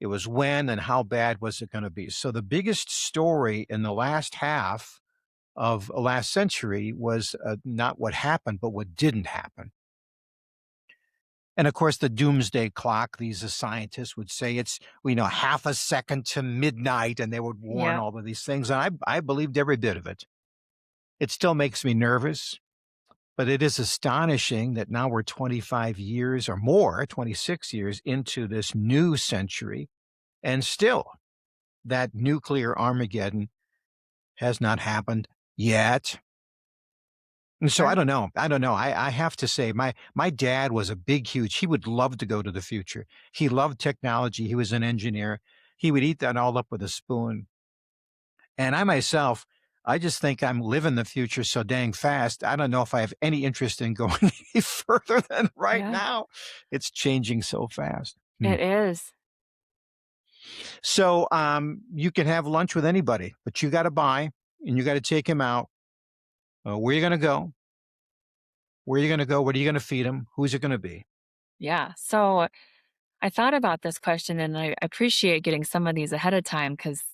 it was when, and how bad was it going to be. So the biggest story in the last half of last century was not what happened, but what didn't happen. And of course, the doomsday clock, these scientists would say it's, half a second to midnight, and they would warn Yeah, all of these things. And I believed every bit of it. It still makes me nervous, but it is astonishing that now we're 25 years or more, 26 years into this new century, and still that nuclear Armageddon has not happened yet. And so I sure. don't know. I don't know. I have to say, my dad was a big, huge. He would love to go to the future. He loved technology. He was an engineer. He would eat that all up with a spoon. And I myself, I just think I'm living the future so dang fast. I don't know if I have any interest in going any further than right Yeah, now. It's changing so fast. Hmm. it is. So you can have lunch with anybody, but you got to buy and you got to take him out. Where are you going to go? Where are you going to go? What are you going to feed him? Who's it going to be? Yeah. So I thought about this question and I appreciate getting some of these ahead of time because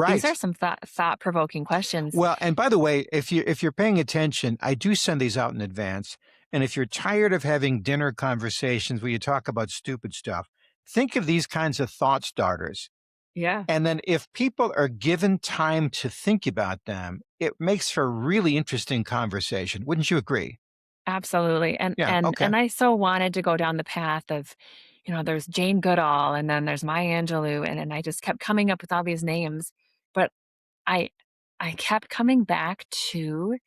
these are Right. some thought provoking questions. Well, and by the way, if you're paying attention, I do send these out in advance. And if you're tired of having dinner conversations where you talk about stupid stuff, think of these kinds of thought starters. Yeah, And then if people are given time to think about them, it makes for a really interesting conversation. Wouldn't you agree? absolutely. And Yeah. and Okay. and I so wanted to go down the path of, there's Jane Goodall and then there's Maya Angelou and I just kept coming up with all these names. But I I kept coming back to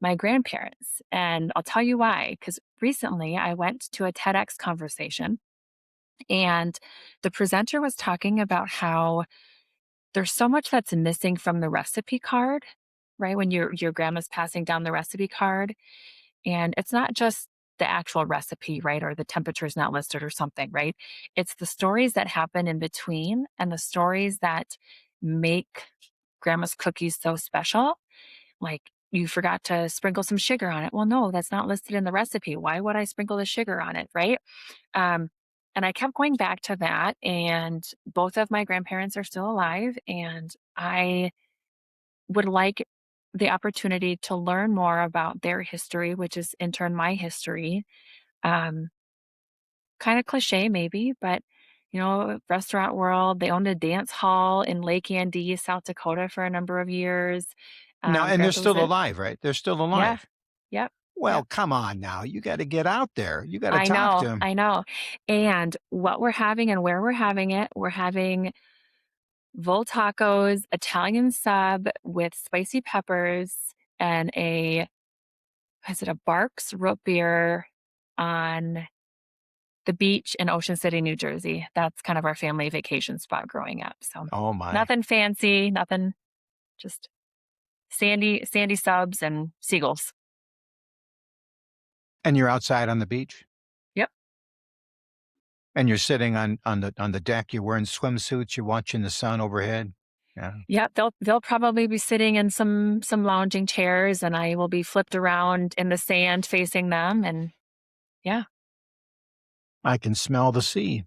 my grandparents. And I'll tell you why. Because recently I went to a TEDx conversation and the presenter was talking about how there's so much that's missing from the recipe card, right? When your grandma's passing down the recipe card. And it's not just the actual recipe, right? Or the temperature's not listed or something, right? It's the stories that happen in between and the stories that make grandma's cookies so special. Like, you forgot to sprinkle some sugar on it. Well, no, that's not listed in the recipe. Why would I sprinkle the sugar on it, right? Um, and I kept going back to that, and both of my grandparents are still alive, and I would like the opportunity to learn more about their history, which is in turn my history. Um, Kind of cliche, maybe, but restaurant world, they owned a dance hall in Lake Andee, South Dakota for a number of years. Now, and they're Grandpa was still a alive, right? They're still Yeah, alive. yep, Well, yep. come on now. You got to get out there. You got to I talk to know, them. I know. And what we're having and where we're having Vol tacos, Italian sub with spicy peppers, and is it a Barks root beer on the beach in Ocean City, New Jersey. That's kind of our family vacation spot growing up. So Oh, my. nothing fancy, nothing, just sandy subs and seagulls. And you're outside on the beach? Yep. And you're sitting on the deck, you're wearing swimsuits, you're watching the sun overhead. Yeah, Yep, they'll probably be sitting in some lounging chairs and I will be flipped around in the sand facing them and yeah, I can smell the sea.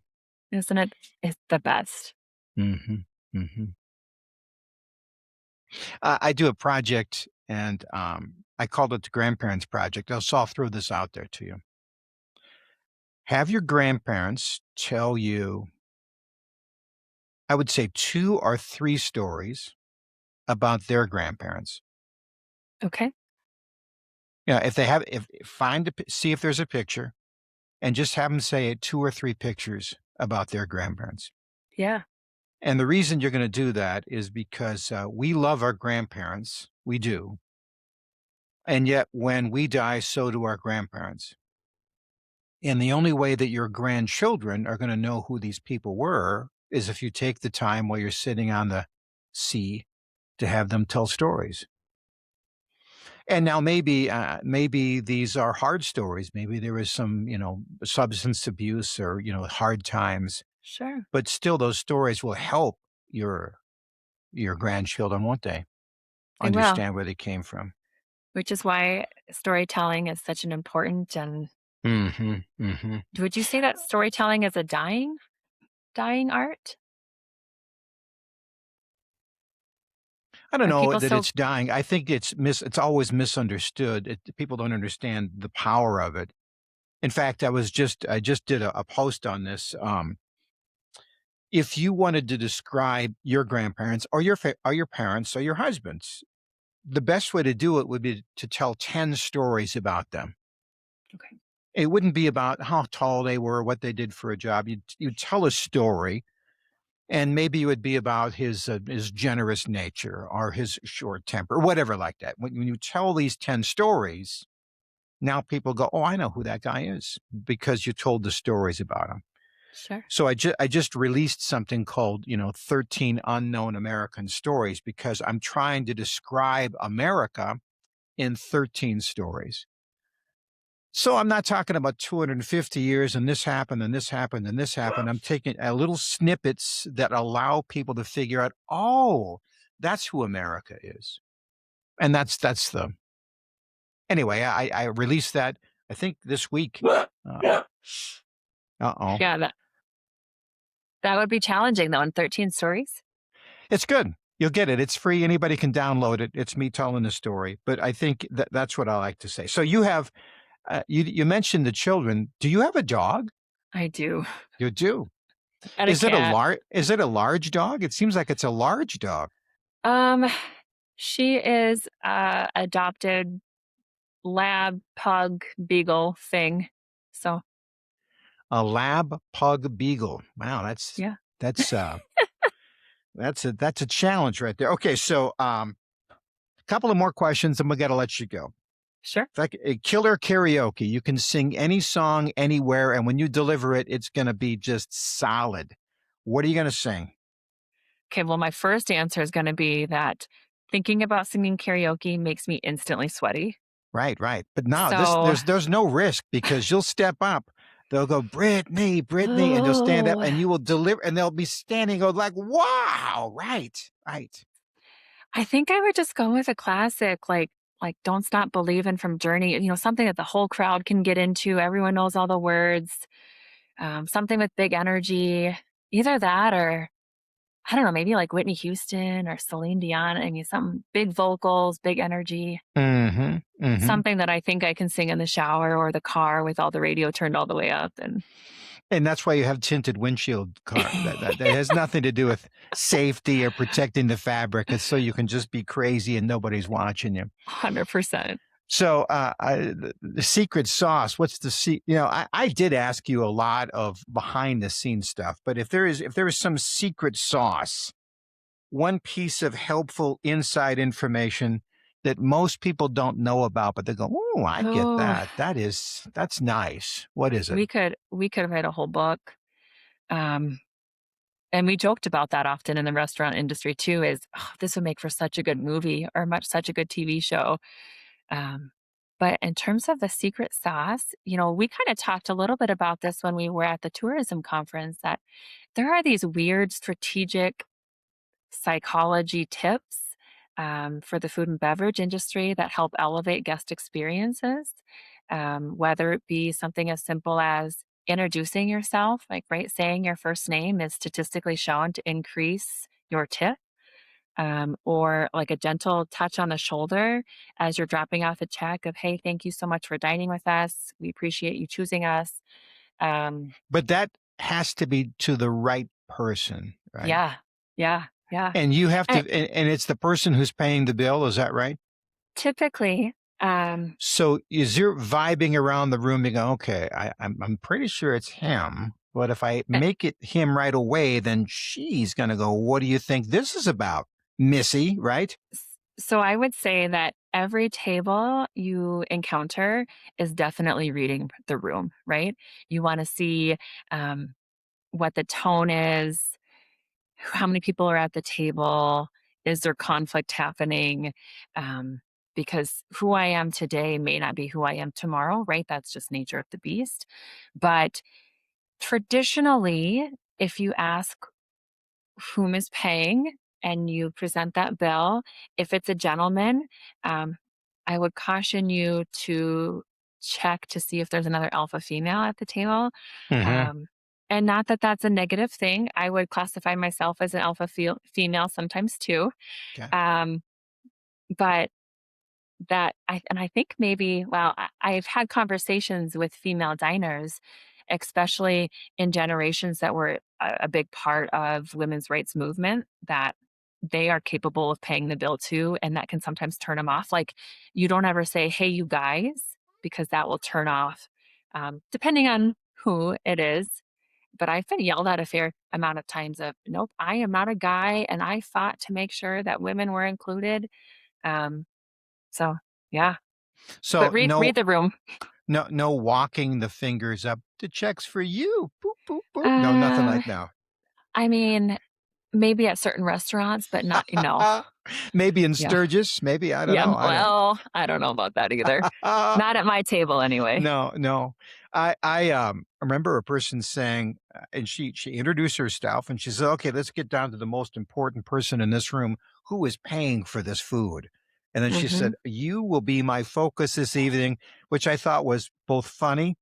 isn't it? It's the best. Mhm, mhm. I do a project, and I called it the Grandparents Project. So I'll throw this out there to you. Have your grandparents tell you, I would say 2 or 3 stories about their grandparents. Okay. If they have, if find a pi see if there's a picture, and just have them say 2 or 3 pictures about their grandparents. Yeah. And the reason you're gonna do that is because, we love our grandparents, we do, And yet, when we die, so do our grandparents. And the only way that your grandchildren are going to know who these people were is if you take the time while you're sitting on the sea to have them tell stories. And now maybe these are hard stories. Maybe there was some, substance abuse or, hard times, Sure. but still those stories will help your your grandchildren, won't they? They will, Understand where they came from. which is why storytelling is such an important and Mhm. Mhm. would you say that storytelling is a dying art? I don't Are know people that still it's dying. I think it's always misunderstood. People don't understand the power of it. In fact, I just did a post on this. If you wanted to describe your grandparents or your parents or your husbands, the best way to do it would be to tell 10 stories about them. okay, It wouldn't be about how tall they were, what they did for a job. You'd tell a story, and maybe it would be about his generous nature or his short temper, whatever like that. When you tell these 10 stories, now people go, "Oh, I know who that guy is," because you told the stories about him. sure. So I just released something called, 13 Unknown American Stories because I'm trying to describe America in 13 stories. So I'm not talking about 250 years and this happened and this happened and this happened. I'm taking little snippets that allow people to figure out, oh, that's who America is. And that's the anyway, I released that I think this week. Uh-oh. Yeah, that would be challenging though in 13 stories. It's good. You'll get it. It's free. Anybody can download it. It's me telling the story. But I think that's what I like to say. So you have you mentioned the children. Do you have a dog? I do. You do. And a cat. Is it a large dog? It seems like it's a large dog. Um, she is a adopted lab pug beagle thing. So, A lab pug beagle. Wow, yeah, that's that's a challenge right there. Okay, so a couple of more questions and we got to let you go. sure. It's like a killer karaoke. You can sing any song anywhere, and when you deliver it, it's going to be just solid. What are you going to sing? Okay, well, my first answer is going to be that thinking about singing karaoke makes me instantly sweaty. Right, right. But now this So, there's no risk because you'll step up. They'll go, Brittany, Brittany, and you'll stand up oh, and you will deliver, and they'll be standing, go like, wow, right, right. I think I would just go with a classic like Don't Stop Believing from Journey, something that the whole crowd can get into. Everyone knows all the words. Something with big energy. Either that or I don't know, maybe like Whitney Houston or Celine Dion. I mean, some big vocals, big energy. Mm-hmm. Mm-hmm. Something that I think I can sing in the shower or the car with all the radio turned all the way up and And that's why you have tinted windshield car. That has nothing to do with safety or protecting the fabric. It's so you can just be crazy and nobody's watching you. 100%. So, the secret sauce, what's I did ask you a lot of behind the scenes stuff, but if there is some secret sauce, one piece of helpful inside information that most people don't know about, but they go, "Oh, I get Oh, that. That's nice." What is it? we could write a whole book. Um, and we joked about that often in the restaurant industry too, is "Oh, this would make for such a good movie or such a good TV show. Um, but in terms of the secret sauce, we kind of talked a little bit about this when we were at the tourism conference that there are these weird strategic psychology tips for the food and beverage industry that help elevate guest experiences, whether it be something as simple as introducing yourself, like right, saying your first name is statistically shown to increase your tip, or like a gentle touch on the shoulder as you're dropping off a check of, hey, thank you so much for dining with us. We appreciate you choosing us. Um, But that has to be to the right person, right? yeah, yeah, yeah. And you have to, I, and it's the person who's paying the bill. Is that right? typically, So is you're vibing around the room, you go, okay, I'm pretty sure it's him. But if I eh, make it him right away, then she's gonna go, what do you think this is about, Missy? Right? So I would say that every table you encounter is definitely reading the room, right? You want to see um, what the tone is, how many people are at the table, is there conflict happening? Um, because who I am today may not be who I am tomorrow, right? That's just nature of the beast. But traditionally, if you ask whom is paying and you present that bill, if it's a gentleman, um, I would caution you to check to see if there's another alpha female at the table. Hmm. Um, and not that that's a negative thing. I would classify myself as an alpha female sometimes too. Okay. Um, but I think maybe well, I've had conversations with female diners, especially in generations that were a big part of women's rights movement, that they are capable of paying the bill too, and that can sometimes turn them off. Like, you don't ever say, "Hey, you guys," because that will turn off, depending on who it is. But I've been yelled at a fair amount of times of, "Nope, I am not a guy, and I fought to make sure that women were included." Um, so yeah. But So read no, the room. no walking the fingers up. The check's for you. Boop, boop, boop. No, nothing Uh, like no. I mean, maybe at certain restaurants, but not no. Maybe in Yeah. Sturgis. Maybe I don't Yeah, know. I don't. well, I don't know about that either. Not at my table anyway. No, no. I remember a person saying, and she introduced herself, and she said, "Okay, let's get down to the most important person in this room. Who is paying for this food?" And then she Mhm. said, "You will be my focus this evening," which I thought was both funny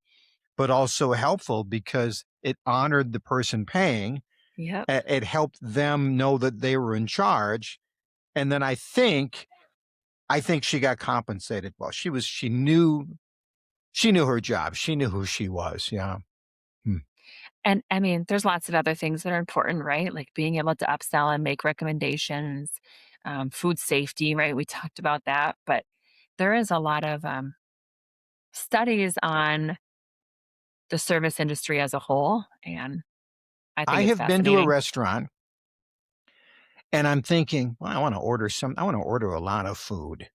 but also helpful because it honored the person paying. Yep. It helped them know that they were in charge, and then I think she got compensated well. She knew her job. She knew who she was. Yeah. Hmm. And, I mean, there's lots of other things that are important, right? Like being able to upsell and make recommendations, food safety, right? We talked about that, but there is a lot of, studies on the service industry as a whole, and I think I it's have been to a fascinating. restaurant and I'm thinking, well, I want to order a lot of food.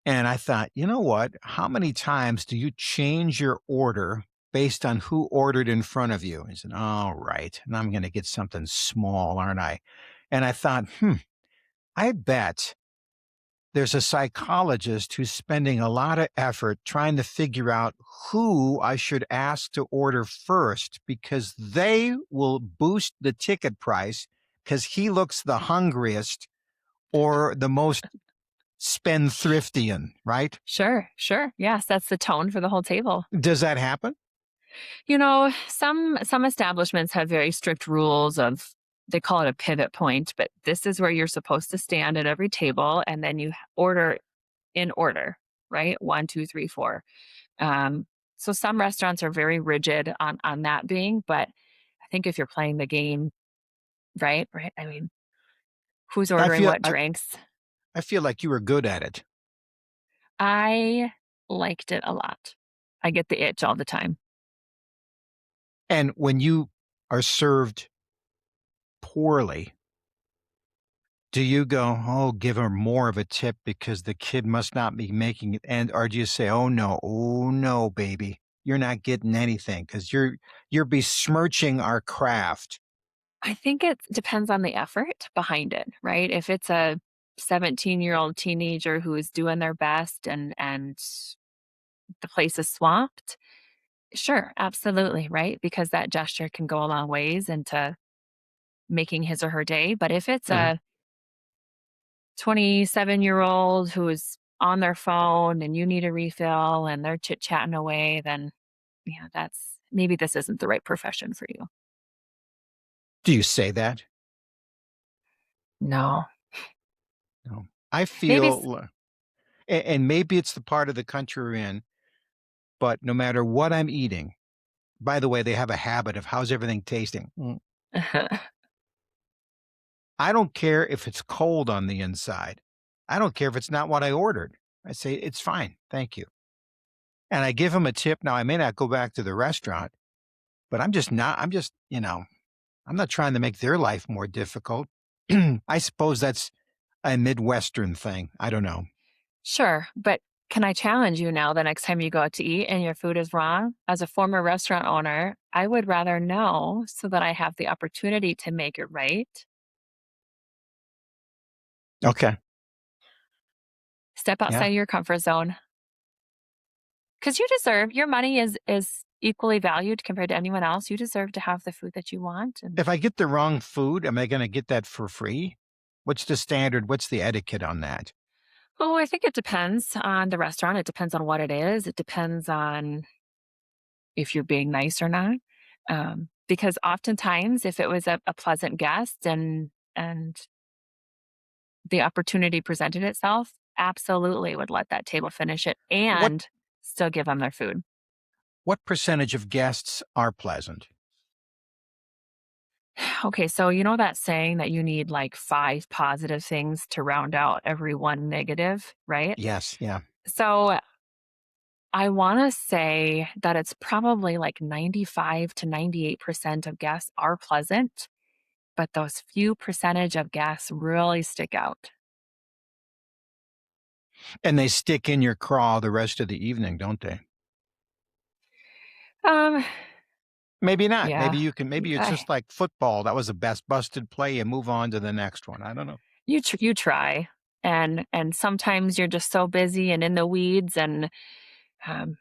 And I thought, you know what? How many times do you change your order based on who ordered in front of you? He said, all right. And I'm going to get something small, aren't I? And I thought, I bet there's a psychologist who's spending a lot of effort trying to figure out who I should ask to order first because they will boost the ticket price because he looks the hungriest or the most spendthriftian, right? Sure, sure. Yes, that's the tone for the whole table. Does that happen? You know, some establishments have very strict rules of they call it a pivot point, but this is where you're supposed to stand at every table and then you order in order, right? One, two, three, four. Um, so some restaurants are very rigid on that being, but I think if you're playing the game, right, right. I mean, who's I ordering feel what I, drinks? I feel like you were good at it. I liked it a lot. I get the itch all the time. And when you are served poorly, do you go, "Oh, give her more of a tip because the kid must not be making it," and or do you say, oh, no, baby, you're not getting anything because you're besmirching our craft." I think it depends on the effort behind it, right? If it's a 17-year-old teenager who is doing their best and the place is swamped, sure, absolutely, right? Because that gesture can go a long ways into making his or her day. But if it's Mhm. a 27-year-old who is on their phone and you need a refill and they're chit-chatting away, then yeah, that's maybe this isn't the right profession for you. Do you say that? No. No. I Maybe feel, and maybe it's the part of the country we're in, but no matter what I'm eating, by the way, they have a habit of how's everything tasting? I don't care if it's cold on the inside. I don't care if it's not what I ordered. I say, "It's fine, thank you." And I give them a tip. Now, I may not go back to the restaurant, but I'm just, I'm not trying to make their life more difficult. I suppose that's a Midwestern thing. I don't know. Sure, but can I challenge you now the next time you go out to eat and your food is wrong? As a former restaurant owner, I would rather know so that I have the opportunity to make it right. Okay. Step Yeah. outside of your comfort zone because you deserve your money is equally valued compared to anyone else. You deserve to have the food that you want. And If I get the wrong food, am I going to get that for free? What's the standard? What's the etiquette on that? oh, I think it depends on the restaurant. It depends on what it is. It depends on if you're being nice or not. Because oftentimes, if it was a pleasant guest and the opportunity presented itself, absolutely would let that table finish it What and still give them their food. what percentage of guests are pleasant? Okay, so you know that saying that you need like 5 positive things to round out every one negative, right? Yes, yeah. So I wanna say that it's probably like 95 to 98% of guests are pleasant, but those few percentage of guests really stick out. And they stick in your craw the rest of the evening, don't they? Um, Maybe not. yeah. Maybe it's I just like football. That was the best busted play and move on to the next one. I don't know. you try, and sometimes you're just so busy and in the weeds and, um,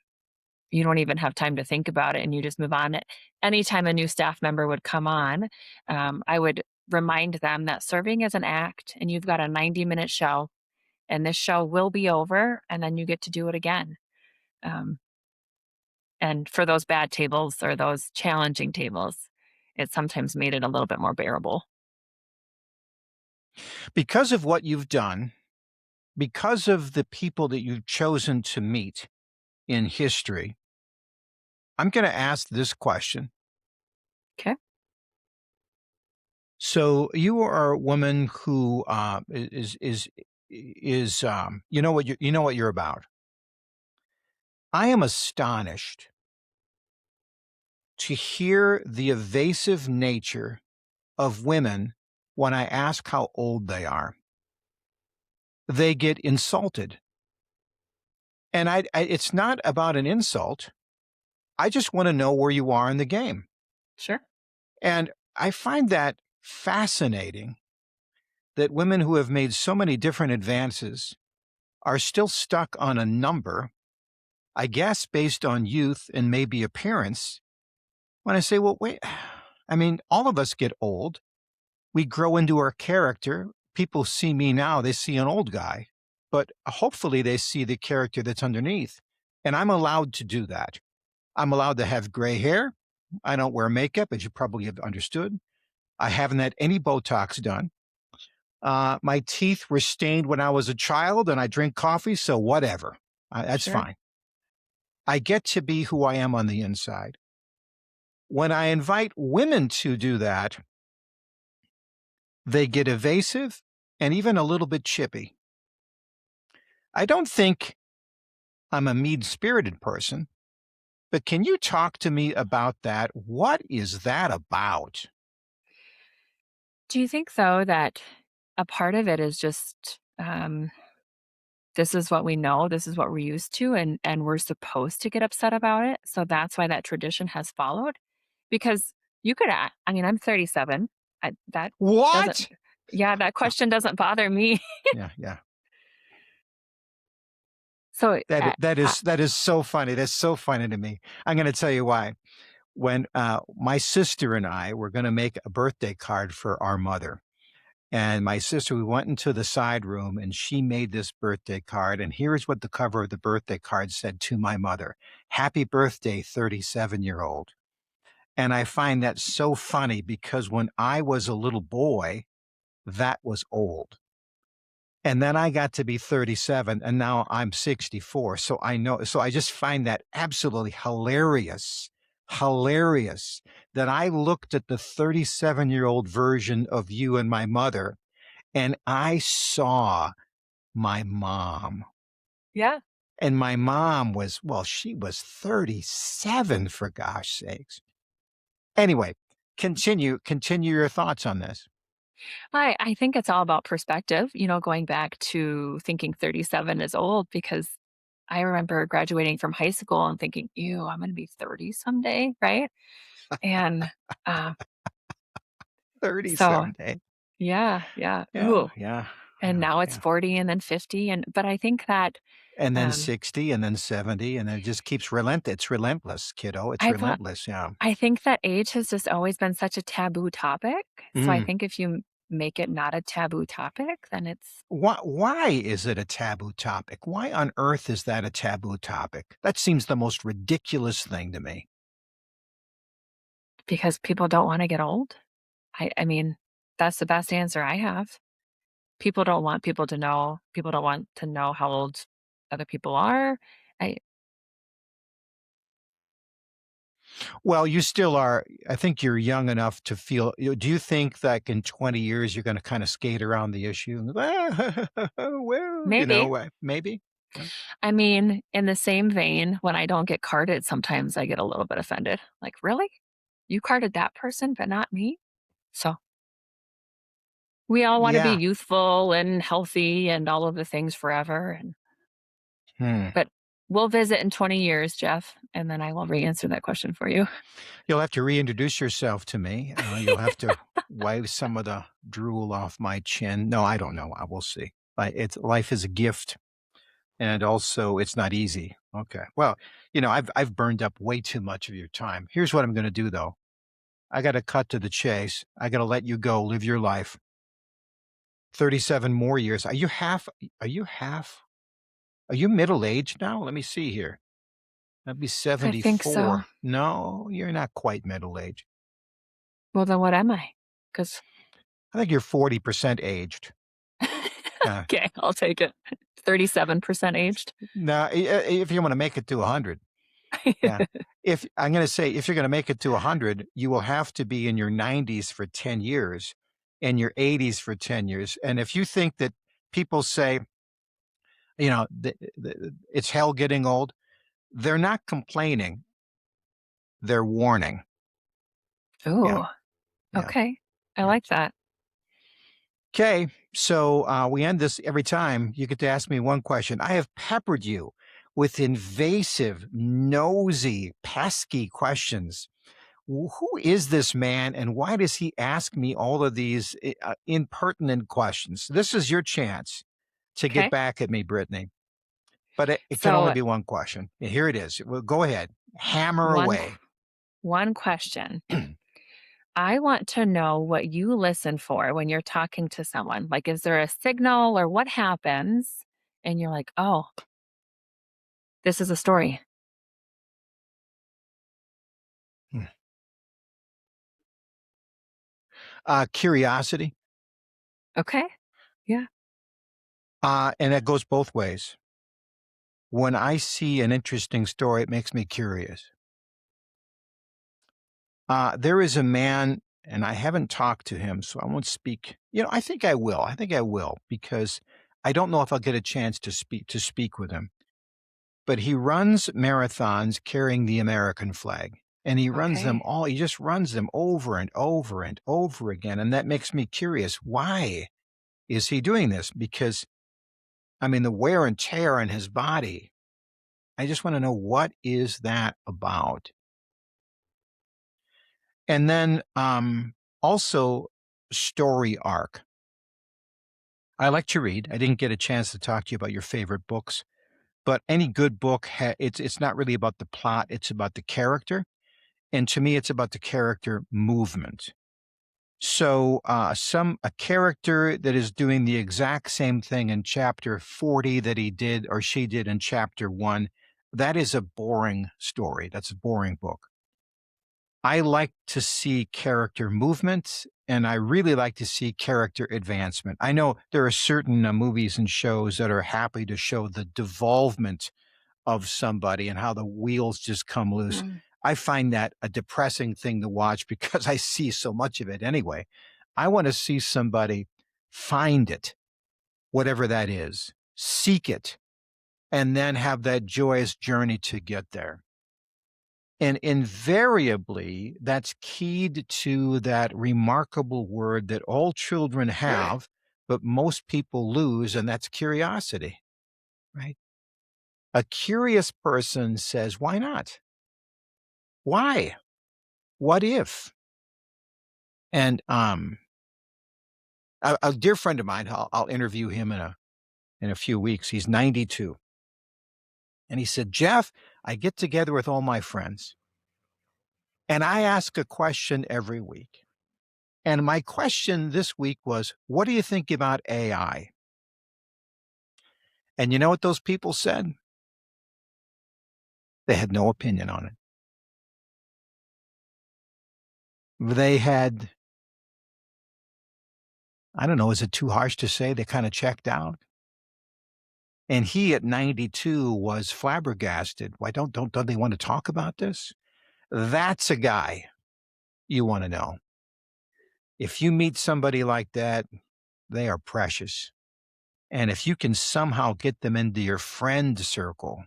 you don't even have time to think about it and you just move on. Anytime a new staff member would come on, I would remind them that serving is an act and you've got a 90-minute show, and this show will be over, and then you get to do it again. Um, and for those bad tables or those challenging tables, it sometimes made it a little bit more bearable. Because of what you've done, because of the people that you've chosen to meet in history, I'm going to ask this question. Okay. So you are a woman who is you know what you're about. I am astonished to hear the evasive nature of women when I ask how old they are. They get insulted. And it's not about an insult. I just want to know where you are in the game. Sure. And I find that fascinating that women who have made so many different advances are still stuck on a number, I guess based on youth and maybe appearance. When I say, well, wait, I mean, all of us get old. We grow into our character. People see me now, they see an old guy, but hopefully they see the character that's underneath. And I'm allowed to do that. I'm allowed to have gray hair. I don't wear makeup, as you probably have understood. I haven't had any Botox done. My teeth were stained when I was a child, and I drink coffee, so whatever. That's Sure. fine. I get to be who I am on the inside. When I invite women to do that, they get evasive and even a little bit chippy. I don't think I'm a mean spirited person, but can you talk to me about that? What is that about? Do you think, though, that a part of it is just, this is what we know, this is what we're used to, and we're supposed to get upset about it, so that's why that tradition has followed? Because you could I mean, I'm 37. That doesn't What? yeah, that Yeah, question doesn't bother me. yeah, yeah. So, That is so funny. That's so funny to me. I'm going to tell you why. When my sister and I were going to make a birthday card for our mother, and my sister, we went into the side room and she made this birthday card. And here's what the cover of the birthday card said to my mother: Happy birthday, 37-year-old. And I find that so funny because when I was a little boy, that was old. And then I got to be 37 and now I'm 64. So I know, so I just find that absolutely hilarious, hilarious that I looked at the 37-year-old version of you and my mother and I saw my mom. yeah. And my mom was, well, she was 37 for gosh sakes. Anyway, continue your thoughts on this. I think it's all about perspective, going back to thinking 37 is old because I remember graduating from high school and thinking, ew, I'm going to be 30 someday, right? And uh, 30 so, someday. yeah, yeah, Yeah, ooh. yeah, And yeah, now it's yeah. 40 and then 50. But I think that And then um, 60 and then 70, and then it just keeps it's relentless, kiddo, it's I thought, relentless, yeah. I think that age has just always been such a taboo topic. So I Mm. think if you make it not a taboo topic, then it's Why is it a taboo topic? Why on earth is that a taboo topic? That seems the most ridiculous thing to me. because people don't want to get old. I mean, that's the best answer I have. People don't want people don't want to know how old other people are. I Well, you still are. I think you're young enough to feel. Do you think that in 20 years you're going to kind of skate around the issue? Well, maybe. maybe. Yeah. I mean, in the same vein, when I don't get carded, sometimes I get a little bit offended. Like, "Really? You carded that person, but not me?" So, we all wanna be Yeah. youthful and healthy and all of the things forever, Hmm. but we'll visit in 20 years, Jeff, and then I will re-answer that question for you. You'll have to reintroduce yourself to me. You'll have to wipe some of the drool off my chin. No, I don't know. I will see. It's life is a gift, and also it's not easy. Okay. Well, I've burned up way too much of your time. Here's what I'm going to do, though. I got to cut to the chase. I got to let you go, live your life. 37 more years. Are you half? Are you middle aged now? Let me see here. That'd be I think so. 74. No, you're not quite middle aged. Well, then what am I? 'Cause I think you're 40% aged. Yeah. okay, I'll take it. 37% aged. Now, if you want to make it to 100, yeah. If I'm going to say, if you're going to make it to 100, you will have to be in your 90s for 10 years and your 80s for 10 years. And if you think that people say, it's hell getting old, they're not complaining, they're warning. Yeah. Ooh, Yeah. okay. I Yeah. like that. Okay. So we end this every time. You get to ask me one question. I have peppered you with invasive, nosy, pesky questions. Who is this man and why does he ask me all of these impertinent questions? This is your chance to get Okay. back at me, Brittany. But it can only So, be one question. Here it is. Well, go ahead. Hammer one q away. one question. I want to know what you listen for when you're talking to someone. Like, is there a signal or what happens? And you're like, oh, this is a story. Curiosity. Okay. Yeah. And that goes both ways. When I see an interesting story, it makes me curious. There is a man, and I haven't talked to him, so I won't speak. I think I will. I think I will because I don't know if I'll get a chance to speak with him. But he runs marathons carrying the American flag, and he runs them Okay. all. He just runs them over and over and over again, and that makes me curious. Why is he doing this? Because I mean, the wear and tear on his body. I just want to know what is that about. And then also story arc. I like to read. I didn't get a chance to talk to you about your favorite books, but any good book, it's not really about the plot. It's about the character. And to me, it's about the character movement. So a character that is doing the exact same thing in chapter 40 that he did or she did in chapter 1, that is a boring story. That's a boring book. I like to see character movement, and I really like to see character advancement. I know there are certain movies and shows that are happy to show the devolvement of somebody and how the wheels just come loose. Mm. I find that a depressing thing to watch because I see so much of it anyway. I want to see somebody find it, whatever that is, seek it, and then have that joyous journey to get there. And invariably, that's keyed to that remarkable word that all children have, but most people lose, and that's curiosity, right? A curious person says, why not? Why? What if? And a dear friend of mine, I'll interview him in a few weeks. He's 92. And he said, Jeff, I get together with all my friends and I ask a question every week. And my question this week was, what do you think about AI? And you know what those people said? They had no opinion on it. They had, I don't know, is it too harsh to say they kind of checked out? And he at 92 was flabbergasted. Why don't they want to talk about this? That's a guy you want to know. If you meet somebody like that, they are precious. And if you can somehow get them into your friend circle,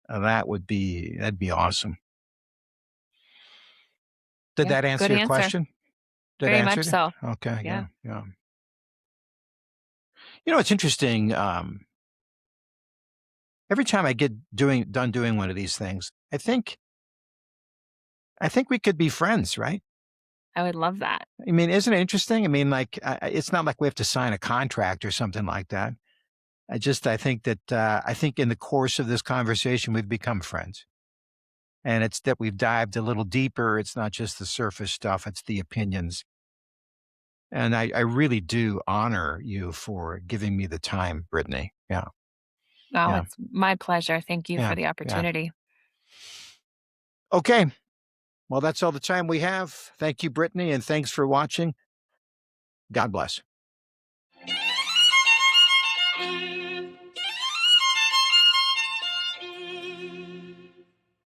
that'd be awesome. Did Yeah, that answer good your answer. question? Did I Very answer much it? so. Okay, Yeah. yeah, yeah. You know, it's interesting. Every time I get done doing one of these things, I think we could be friends, right? I would love that. I mean, isn't it interesting? I mean, like, it's not like we have to sign a contract or something like that. I think that I think in the course of this conversation, we've become friends, and it's that we've dived a little deeper. It's not just the surface stuff; it's the opinions. And I really do honor you for giving me the time, Brittany. Yeah, Oh, yeah, it's my pleasure. Thank you for yeah, the yeah. opportunity. Okay. Well, that's all the time we have. Thank you, Brittany, and thanks for watching. God bless.